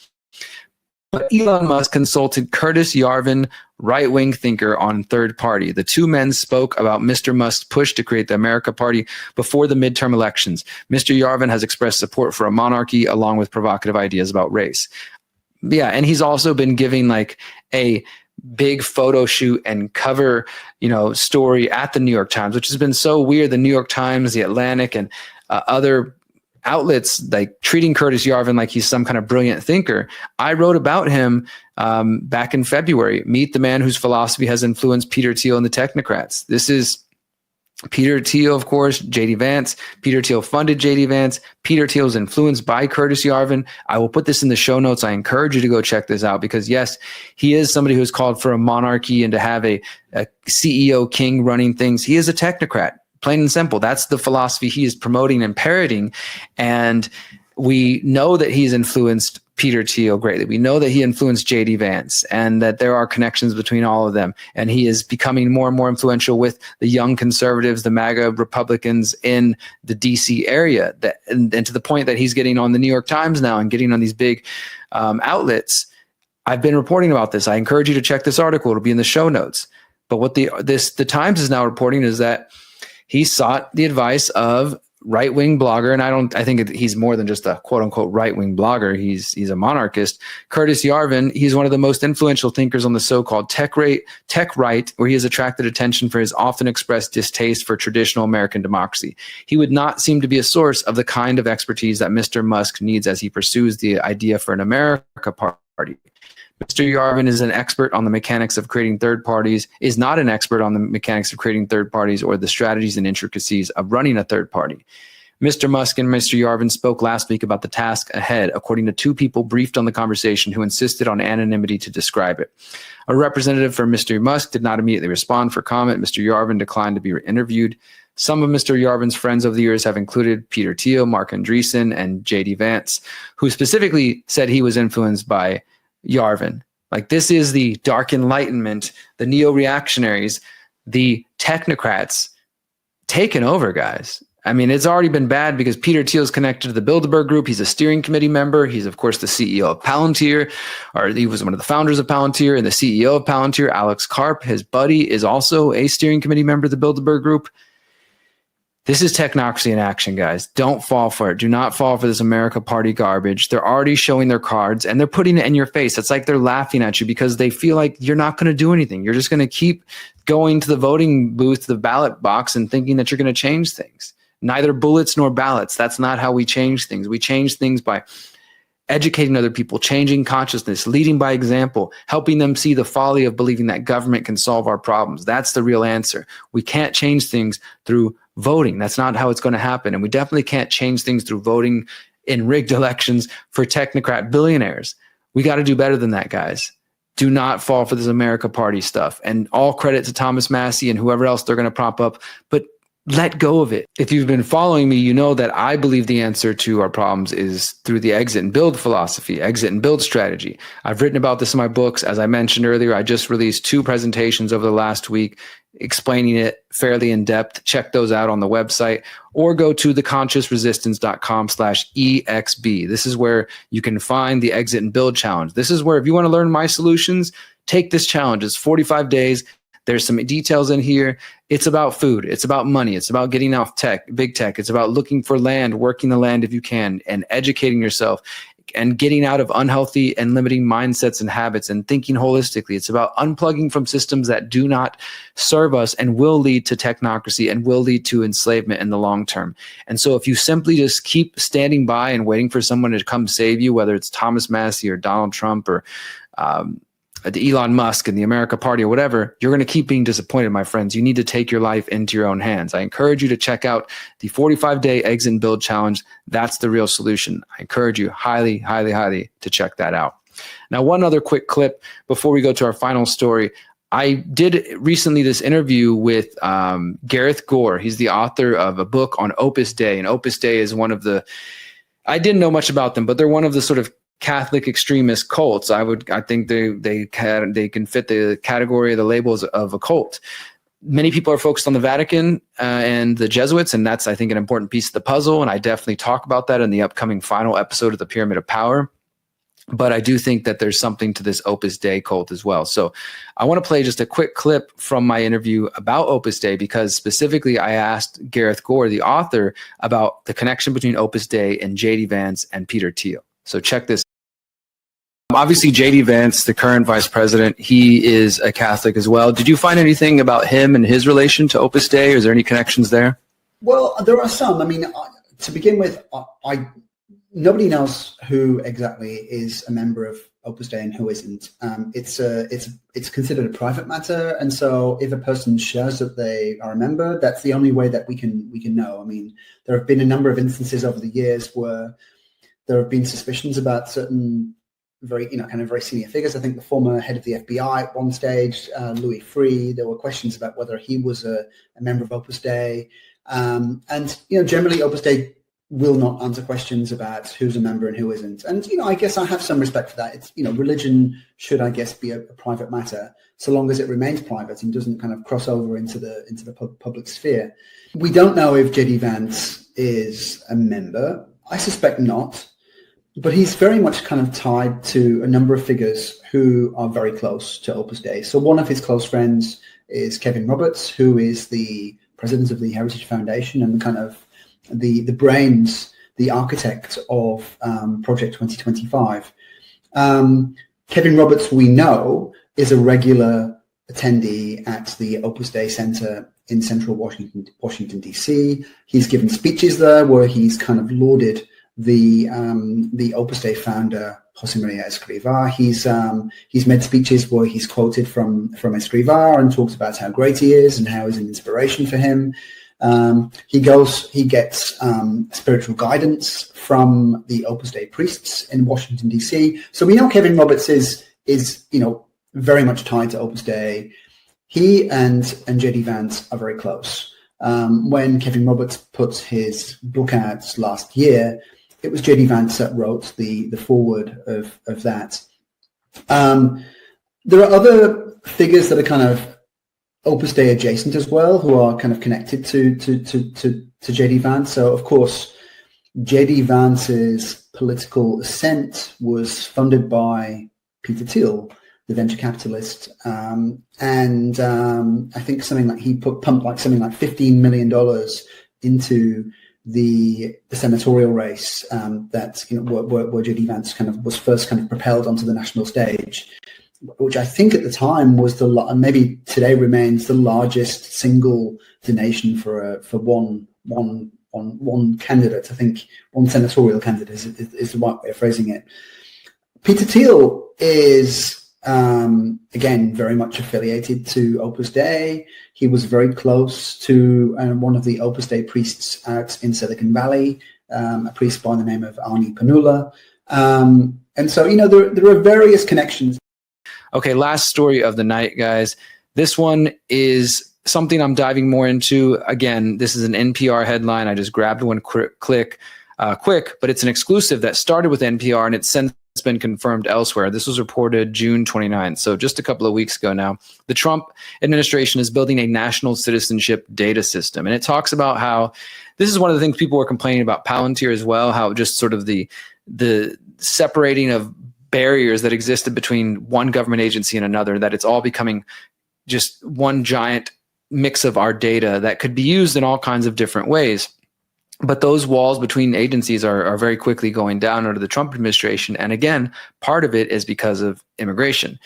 But Elon Musk consulted Curtis Yarvin, right-wing thinker, on Third Party. The two men spoke about Mr. Musk's push to create the America Party before the midterm elections. Mr. Yarvin has expressed support for a monarchy along with provocative ideas about race. Yeah, and he's also been giving like a big photo shoot and cover, story at the New York Times, which has been so weird. The New York Times, the Atlantic, and other outlets like treating Curtis Yarvin like he's some kind of brilliant thinker. I wrote about him back in February. Meet the man whose philosophy has influenced Peter Thiel and the technocrats. This is Peter Thiel, of course, J.D. Vance. Peter Thiel funded J.D. Vance. Peter Thiel is influenced by Curtis Yarvin. I will put this in the show notes. I encourage you to go check this out because, yes, he is somebody who has called for a monarchy and to have a CEO king running things. He is a technocrat, plain and simple. That's the philosophy he is promoting and parroting. And we know that he's influenced Peter Thiel greatly. We know that he influenced J.D. Vance and that there are connections between all of them. And he is becoming more and more influential with the young conservatives, the MAGA Republicans in the D.C. area. And to the point that he's getting on the New York Times now and getting on these big outlets. I've been reporting about this. I encourage you to check this article. It'll be in the show notes. But what the Times is now reporting is that he sought the advice of right-wing blogger, and I think he's more than just a quote-unquote right-wing blogger. He's a monarchist. Curtis Yarvin, he's one of the most influential thinkers on the so-called tech right, where he has attracted attention for his often expressed distaste for traditional American democracy. He would not seem to be a source of the kind of expertise that Mr. Musk needs as he pursues the idea for an America Party. Mr. Yarvin is an expert on the mechanics of creating third parties, is not an expert on the mechanics of creating third parties or the strategies and intricacies of running a third party. Mr. Musk and Mr. Yarvin spoke last week about the task ahead, according to two people briefed on the conversation who insisted on anonymity to describe it. A representative for Mr. Musk did not immediately respond for comment. Mr. Yarvin declined to be interviewed. Some of Mr. Yarvin's friends over the years have included Peter Thiel, Mark Andreessen, and J.D. Vance, who specifically said he was influenced by Yarvin. Like, this is the dark enlightenment, the neo-reactionaries, the technocrats taking over, guys. I mean, it's already been bad because Peter Thiel is connected to the Bilderberg Group. He's a steering committee member. He's, of course, the CEO of Palantir, or he was one of the founders of Palantir and the CEO of Palantir. Alex Karp, his buddy, is also a steering committee member of the Bilderberg Group. This is technocracy in action, guys. Don't fall for it. Do not fall for this America Party garbage. They're already showing their cards and they're putting it in your face. It's like they're laughing at you because they feel like you're not going to do anything. You're just going to keep going to the voting booth, the ballot box, and thinking that you're going to change things. Neither bullets nor ballots. That's not how we change things. We change things by educating other people, changing consciousness, leading by example, helping them see the folly of believing that government can solve our problems. That's the real answer. We can't change things through voting. That's not how it's going to happen. And we definitely can't change things through voting in rigged elections for technocrat billionaires. We got to do better than that, guys. Do not fall for this America Party stuff. And all credit to Thomas Massie and whoever else they're going to prop up. But let go of it. If you've been following me, you know that I believe the answer to our problems is through the exit and build philosophy, exit and build strategy. I've written about this in my books. As I mentioned earlier, I just released 2 presentations over the last week explaining it fairly in depth. Check those out on the website or go to theconsciousresistance.com/EXB. This is where you can find the exit and build challenge. This is where if you want to learn my solutions, take this challenge. It's 45 days. There's some details in here. It's about food. It's about money. It's about getting off big tech. It's about looking for land, working the land if you can, and educating yourself and getting out of unhealthy and limiting mindsets and habits and thinking holistically. It's about unplugging from systems that do not serve us and will lead to technocracy and will lead to enslavement in the long term. And so if you simply just keep standing by and waiting for someone to come save you, whether it's Thomas Massey or Donald Trump or the Elon Musk and the America Party or whatever, you're going to keep being disappointed, my friends. You need to take your life into your own hands. I encourage you to check out the 45-day exit and build challenge. That's the real solution. I encourage you highly, highly, highly to check that out. Now, one other quick clip before we go to our final story. I did recently this interview with Gareth Gore. He's the author of a book on Opus Dei, and Opus Dei is one of the, I didn't know much about them, but they're one of the sort of Catholic extremist cults. I think they can fit the category, the labels of a cult. Many people are focused on the Vatican and the Jesuits, and that's, I think, an important piece of the puzzle. And I definitely talk about that in the upcoming final episode of the Pyramid of Power. But I do think that there's something to this Opus Dei cult as well. So I want to play just a quick clip from my interview about Opus Dei, because specifically I asked Gareth Gore, the author, about the connection between Opus Dei and J.D. Vance and Peter Thiel. So check this. Obviously, J.D. Vance, the current vice president, he is a Catholic as well. Did you find anything about him and his relation to Opus Dei? Is there any connections there? Well, there are some. I mean, to begin with, nobody knows who exactly is a member of Opus Dei and who isn't. It's considered a private matter, and so if a person shares that they are a member, that's the only way that we can know. I mean, there have been a number of instances over the years where there have been suspicions about certain very senior figures. I think the former head of the FBI at one stage, Louis Freeh, there were questions about whether he was a member of Opus Dei. And generally Opus Dei will not answer questions about who's a member and who isn't. And, I guess I have some respect for that. It's, religion should, I guess, be a private matter, so long as it remains private and doesn't kind of cross over into the public sphere. We don't know if J.D. Vance is a member. I suspect not. But he's very much kind of tied to a number of figures who are very close to Opus Dei. So one of his close friends is Kevin Roberts, who is the president of the Heritage Foundation and kind of the brains, the architect of Project 2025. Kevin Roberts, we know, is a regular attendee at the Opus Dei Center in central Washington, D.C. He's given speeches there where he's kind of lauded the Opus Dei founder, Jose Maria Escrivá. He's made speeches where he's quoted from Escrivá and talks about how great he is and how he's an inspiration for him. He gets spiritual guidance from the Opus Dei priests in Washington, D.C. So we know Kevin Roberts is very much tied to Opus Dei. He and J.D. Vance are very close. When Kevin Roberts put his book out last year, it was J.D. Vance that wrote the foreword of that. There are other figures that are kind of Opus Dei adjacent as well, who are kind of connected to J.D. Vance. So, of course, J.D. Vance's political ascent was funded by Peter Thiel, the venture capitalist, and I think something like he pumped like something like $15 million into the senatorial race that where J.D. Vance kind of was first kind of propelled onto the national stage, which I think at the time was maybe today remains the largest single donation for one candidate. I think one senatorial candidate is the right way of phrasing it. Peter Thiel is again very much affiliated to Opus Dei. He was very close to one of the Opus Dei priests out in Silicon Valley, a priest by the name of Arnie Panula. And so, there are various connections. Okay, last story of the night, guys. This one is something I'm diving more into. Again, this is an NPR headline. I just grabbed one quick, but it's an exclusive that started with NPR and it's since been confirmed elsewhere. This was reported June 29th, so just a couple of weeks ago now. The Trump administration is building a national citizenship data system, and it talks about how this is one of the things people were complaining about Palantir as well, how just sort of the separating of barriers that existed between one government agency and another, that it's all becoming just one giant mix of our data that could be used in all kinds of different ways. But those walls between agencies are very quickly going down under the Trump administration. And again, part of it is because of immigration.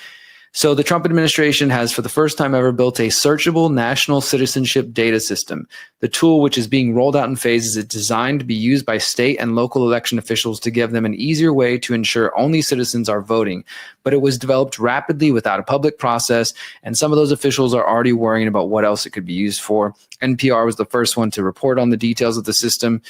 So the Trump administration has, for the first time ever, built a searchable national citizenship data system. The tool, which is being rolled out in phases, is designed to be used by state and local election officials to give them an easier way to ensure only citizens are voting. But it was developed rapidly without a public process, and some of those officials are already worrying about what else it could be used for. NPR was the first one to report on the details of the system.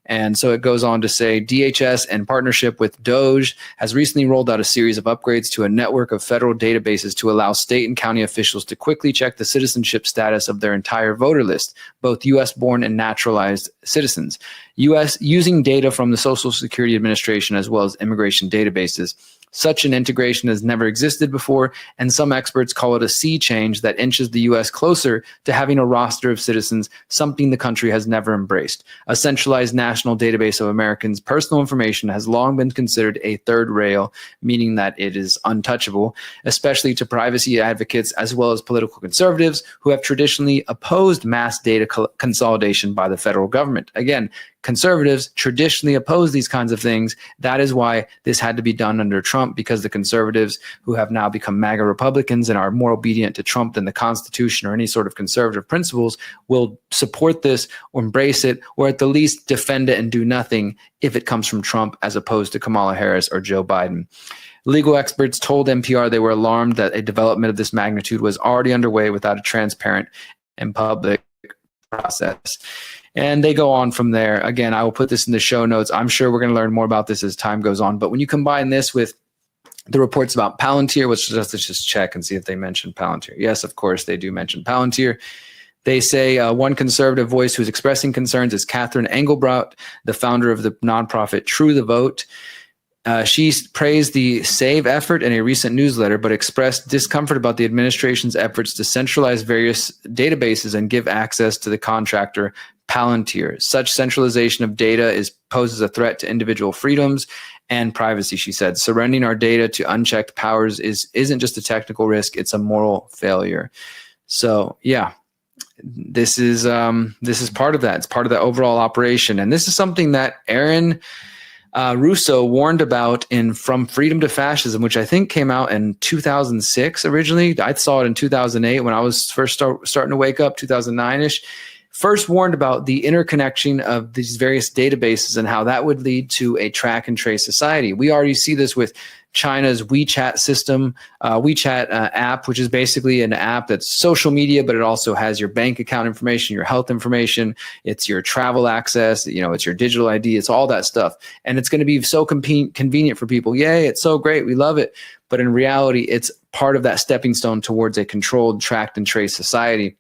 And so it goes on to say, DHS, in partnership with DOJ, has recently rolled out a series of upgrades to a network of federal databases to allow state and county officials to quickly check the citizenship status of their entire voter list, both U.S.-born and naturalized citizens, using data from the Social Security Administration as well as immigration databases. Such an integration has never existed before, and some experts call it a sea change that inches the U.S. closer to having a roster of citizens, something the country has never embraced. A centralized national database of Americans' personal information has long been considered a third rail, meaning that it is untouchable, especially to privacy advocates as well as political conservatives who have traditionally opposed mass data consolidation by the federal government. Again, conservatives traditionally oppose these kinds of things. That is why this had to be done under Trump, because the conservatives, who have now become MAGA Republicans and are more obedient to Trump than the Constitution or any sort of conservative principles, will support this or embrace it, or at the least defend it and do nothing if it comes from Trump as opposed to Kamala Harris or Joe Biden. Legal experts told NPR they were alarmed that a development of this magnitude was already underway without a transparent and public process. And they go on from there. Again, I will put this in the show notes. I'm sure we're going to learn more about this as time goes on. But when you combine this with the reports about Palantir, let's just check and see if they mention Palantir. Yes, of course, they do mention Palantir. They say one conservative voice who's expressing concerns is Catherine Engelbrat, the founder of the nonprofit True the Vote. She praised the SAVE effort in a recent newsletter, but expressed discomfort about the administration's efforts to centralize various databases and give access to the contractor Palantir. Such centralization of data poses a threat to individual freedoms and privacy, she said. Surrendering our data to unchecked powers isn't just a technical risk, it's a moral failure. So, yeah. This is part of that. It's part of the overall operation. And this is something that Aaron Russo warned about in From Freedom to Fascism, which I think came out in 2006 originally. I saw it in 2008 when I was first starting to wake up, 2009-ish. First warned about the interconnection of these various databases and how that would lead to a track and trace society. We already see this with China's WeChat system, WeChat app, which is basically an app that's social media, but it also has your bank account information, your health information, it's your travel access, it's your digital ID, it's all that stuff. And it's going to be so convenient for people. Yay, it's so great. We love it. But in reality, it's part of that stepping stone towards a controlled, tracked and traced society.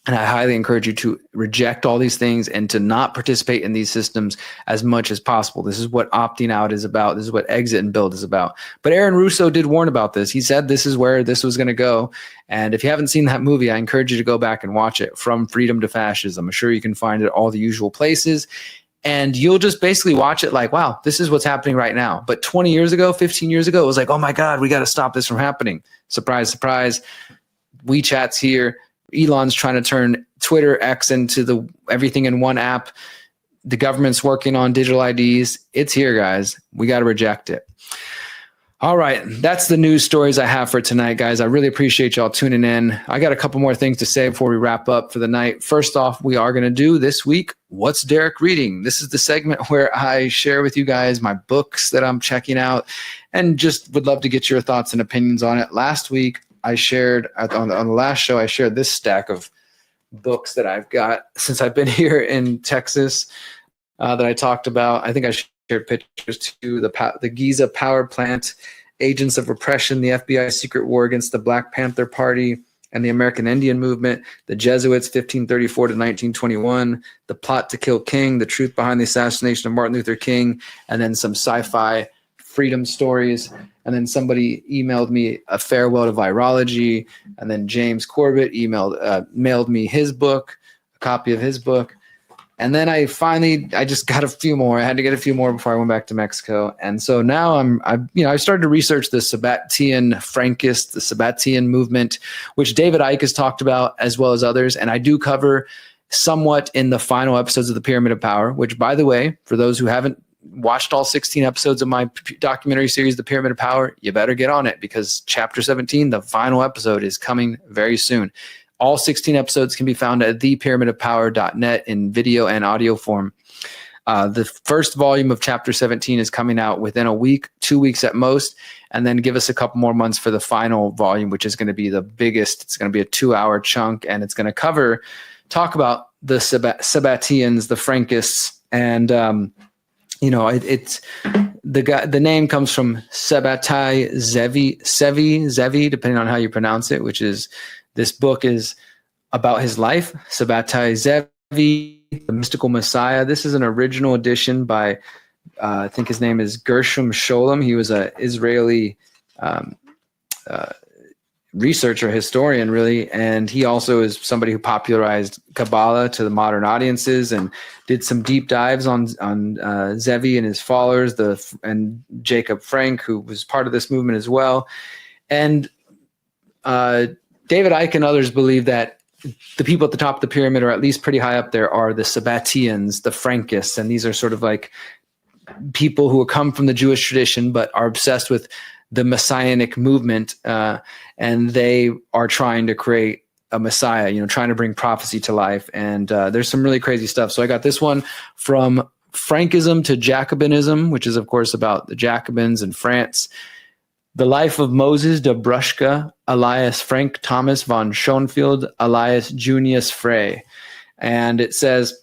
And I highly encourage you to reject all these things and to not participate in these systems as much as possible. This is what opting out is about. This is what exit and build is about. But Aaron Russo did warn about this. He said this is where this was going to go. And if you haven't seen that movie, I encourage you to go back and watch it, From Freedom to Fascism. I'm sure you can find it at all the usual places. And you'll just basically watch it like, wow, this is what's happening right now. But 20 years ago, 15 years ago, it was like, oh my God, we got to stop this from happening. Surprise, surprise. WeChat's here. Elon's trying to turn Twitter X into everything in one app. The government's working on digital IDs. It's here, guys. We got to reject it. All right. That's the news stories I have for tonight, guys. I really appreciate y'all tuning in. I got a couple more things to say before we wrap up for the night. First off, we are going to do this week, What's Derrick Reading? This is the segment where I share with you guys my books that I'm checking out and just would love to get your thoughts and opinions on it. Last week, I shared on the last show, I shared this stack of books that I've got since I've been here in Texas that I talked about. I think I shared pictures to the Giza power plant, Agents of Repression, the FBI's secret war against the Black Panther Party and the American Indian Movement, the Jesuits, 1534 to 1921, the plot to kill King, the truth behind the assassination of Martin Luther King, and then some sci-fi freedom stories. And then somebody emailed me a farewell to virology. And then James Corbett mailed me his book, a copy of his book. And then I just got a few more. I had to get a few more before I went back to Mexico. And so now I started to research the Sabbatean Frankists, the Sabbatean movement, which David Icke has talked about, as well as others. And I do cover somewhat in the final episodes of the Pyramid of Power, which, by the way, for those who haven't watched all 16 episodes of my documentary series, The Pyramid of Power, you better get on it, because chapter 17, the final episode, is coming very soon. All 16 episodes can be found at thepyramidofpower.net in video and audio form. The first volume of chapter 17 is coming out within a week, 2 weeks at most, and then give us a couple more months for the final volume, which is going to be the biggest. It's going to be a 2-hour chunk, and it's going to talk about the Sabbateans, the Frankists, and it's the name comes from Sabbatai Zevi, depending on how you pronounce it, which is, this book is about his life. Sabbatai Zevi, the Mystical Messiah. This is an original edition by, I think his name is Gershom Scholem. He was an Israeli researcher, historian, really, and he also is somebody who popularized Kabbalah to the modern audiences and did some deep dives on Zevi and his followers, and Jacob Frank, who was part of this movement as well. And David Icke and others believe that the people at the top of the pyramid, or at least pretty high up there, are the Sabbateans, the Frankists, and these are sort of like people who come from the Jewish tradition but are obsessed with the messianic movement, and they are trying to create a messiah, trying to bring prophecy to life. And there's some really crazy stuff. So I got this one, From Frankism to Jacobinism, which is, of course, about the Jacobins in France. The Life of Moses de Bruschka, alias Frank Thomas von Schoenfeld, alias Junius Frey. And it says,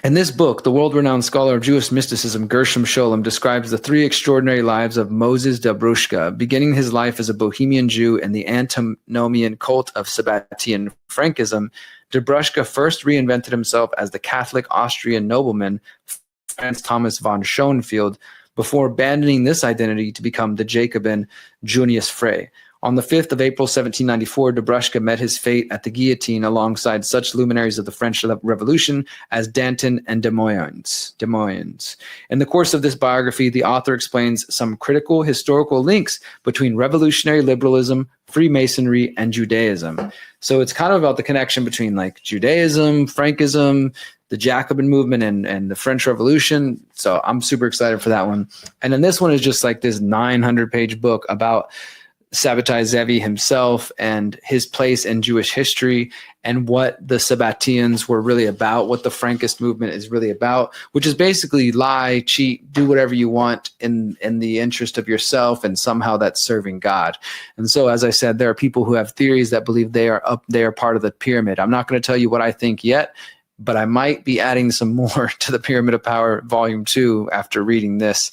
in this book, the world-renowned scholar of Jewish mysticism, Gershom Scholem, describes the 3 extraordinary lives of Moses de Bruschka, beginning his life as a Bohemian Jew in the antinomian cult of Sabbatean Frankism. De Bruschka first reinvented himself as the Catholic Austrian nobleman, Franz Thomas von Schoenfeld, before abandoning this identity to become the Jacobin Junius Frey. On the 5th of April, 1794, de Bruschka met his fate at the guillotine alongside such luminaries of the French Revolution as Danton and Des Moines. In the course of this biography, the author explains some critical historical links between revolutionary liberalism, Freemasonry, and Judaism. So it's kind of about the connection between like Judaism, Frankism, the Jacobin movement, and the French Revolution. So I'm super excited for that one. And then this one is just like this 900-page book about Sabbatai Zevi himself and his place in Jewish history and what the Sabbateans were really about, what the Frankist movement is really about, which is basically lie, cheat, do whatever you want in the interest of yourself, and somehow that's serving God. And so, as I said, there are people who have theories that believe they are part of the pyramid. I'm not going to tell you what I think yet, but I might be adding some more to the Pyramid of Power Volume 2 after reading this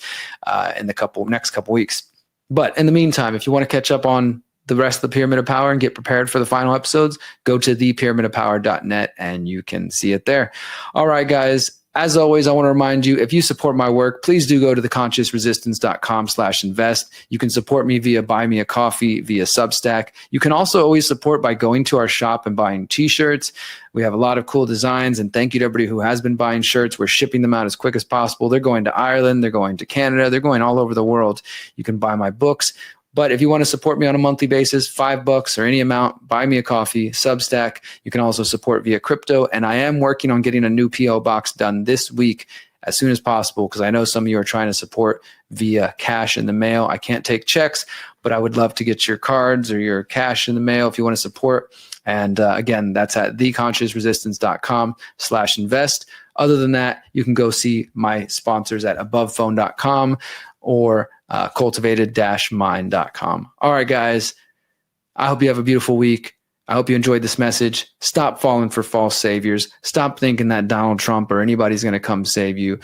in the next couple weeks. But in the meantime, if you want to catch up on the rest of the Pyramid of Power and get prepared for the final episodes, go to thepyramidofpower.net and you can see it there. All right, guys. As always, I want to remind you, if you support my work, please do go to theconsciousresistance.com/invest. You can support me via Buy Me a Coffee, via Substack. You can also always support by going to our shop and buying t-shirts. We have a lot of cool designs, and thank you to everybody who has been buying shirts. We're shipping them out as quick as possible. They're going to Ireland. They're going to Canada. They're going all over the world. You can buy my books. But if you want to support me on a monthly basis, $5 or any amount, Buy Me a Coffee, Substack. You can also support via crypto. And I am working on getting a new P.O. box done this week as soon as possible, because I know some of you are trying to support via cash in the mail. I can't take checks, but I would love to get your cards or your cash in the mail if you want to support. And again, that's at theconsciousresistance.com/invest. Other than that, you can go see my sponsors at abovephone.com or cultivated-mind.com. All right, guys, I hope you have a beautiful week. I hope you enjoyed this message. Stop falling for false saviors. Stop thinking that Donald Trump or anybody's going to come save you,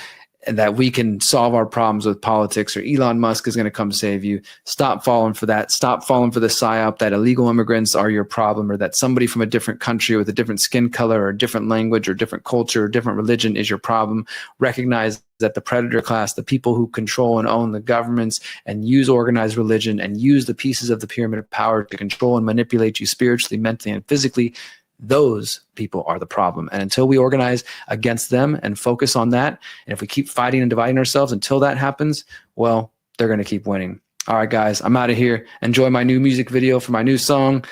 and that we can solve our problems with politics, or Elon Musk is going to come save you. Stop falling for that. Stop falling for the psyop that illegal immigrants are your problem, or that somebody from a different country with a different skin color or a different language or different culture or different religion is your problem. Recognize that the predator class, the people who control and own the governments and use organized religion and use the pieces of the pyramid of power to control and manipulate you spiritually, mentally, and physically, Those people are the problem. And until we organize against them and focus on that, and if we keep fighting and dividing ourselves until that happens, well, they're going to keep winning. All right, guys, I'm out of here. Enjoy my new music video for my new song,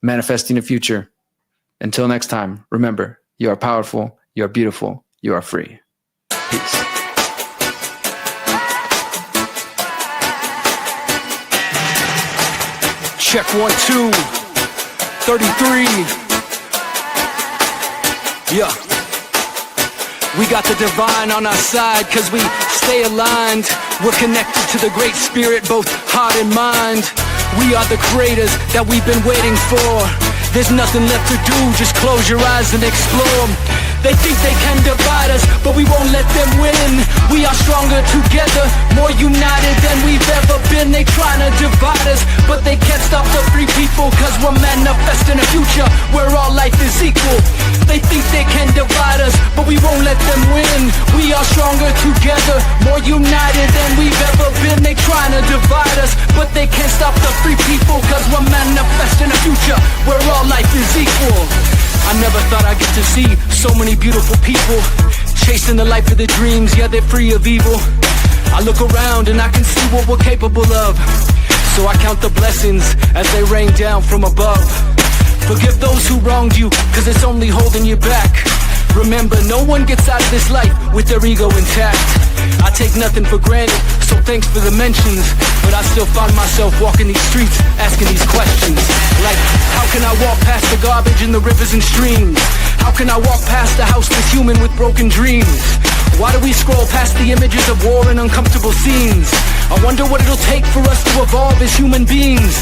Manifesting the Future. Until next time, remember, you are powerful, you are beautiful, you are free. Peace. Check 1, 2, 33. Yeah. We got the divine on our side, cause we stay aligned. We're connected to the great spirit, both heart and mind. We are the creators that we've been waiting for. There's nothing left to do, just close your eyes and explore. They think they can divide us, but we won't let them win. We are stronger together, more united than we've ever been. They trying to divide us, but they can't stop the free people, cause we're manifesting a future where all life is equal. They think they can divide us, but we won't let them win. We are stronger together, more united than we've ever been. They trying to divide us, but they can't stop the free people, cause we're manifesting a future where all life is equal. I never thought I'd get to see so many beautiful people chasing the life of their dreams, yeah, they're free of evil. I look around and I can see what we're capable of, so I count the blessings as they rain down from above. Forgive those who wronged you, cause it's only holding you back. Remember, no one gets out of this life with their ego intact. I take nothing for granted, so thanks for the mentions, but I still find myself walking these streets asking these questions. Like, how can I walk past the garbage in the rivers and streams? How can I walk past a houseless human with broken dreams? Why do we scroll past the images of war and uncomfortable scenes? I wonder what it'll take for us to evolve as human beings.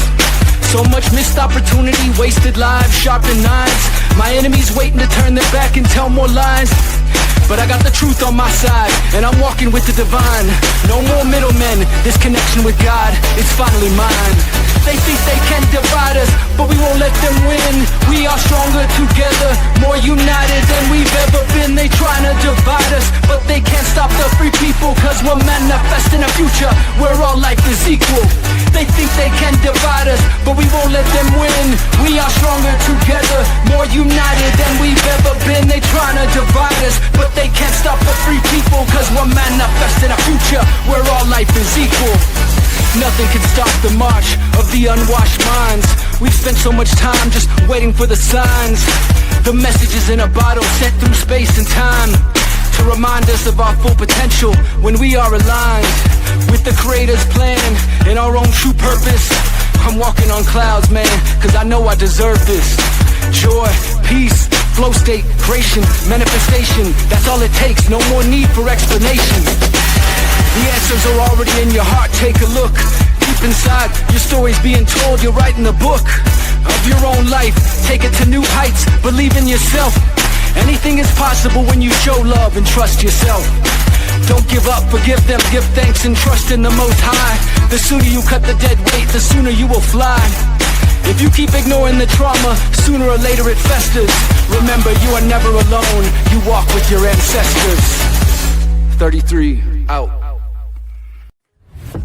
So much missed opportunity, wasted lives, sharpened knives. My enemies waiting to turn their back and tell more lies. But I got the truth on my side, and I'm walking with the divine. No more middlemen, this connection with God is finally mine. They think they can divide us, but we won't let them win. We are stronger together, more united than we've ever been. They trying to divide us, but they can't stop the free people, cause we're manifesting a future where all life is equal. They think they can divide us, but we won't let them win. We are stronger together, more united than we've ever been. They trying to divide us, but they can't stop the free people, cause we're manifesting a future where all life is equal. Nothing can stop the march of the unwashed minds. We've spent so much time just waiting for the signs. The messages in a bottle sent through space and time to remind us of our full potential when we are aligned with the Creator's plan and our own true purpose. I'm walking on clouds, man, cause I know I deserve this. Joy, peace, flow state, creation, manifestation, that's all it takes, no more need for explanation. The answers are already in your heart, take a look. Deep inside, your story's being told, you're writing the book of your own life. Take it to new heights, believe in yourself. Anything is possible when you show love and trust yourself. Don't give up, forgive them, give thanks and trust in the Most High. The sooner you cut the dead weight, the sooner you will fly. If you keep ignoring the trauma, sooner or later it festers. Remember, you are never alone, you walk with your ancestors. 33, out.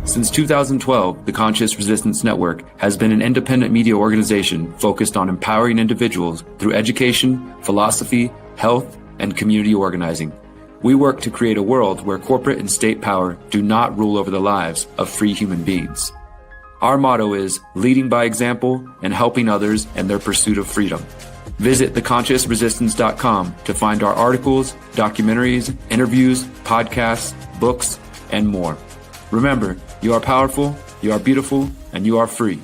Since 2012, the Conscious Resistance Network has been an independent media organization focused on empowering individuals through education, philosophy, health, and community organizing. We work to create a world where corporate and state power do not rule over the lives of free human beings. Our motto is leading by example and helping others in their pursuit of freedom. Visit theconsciousresistance.com to find our articles, documentaries, interviews, podcasts, books, and more. Remember, you are powerful, you are beautiful, and you are free.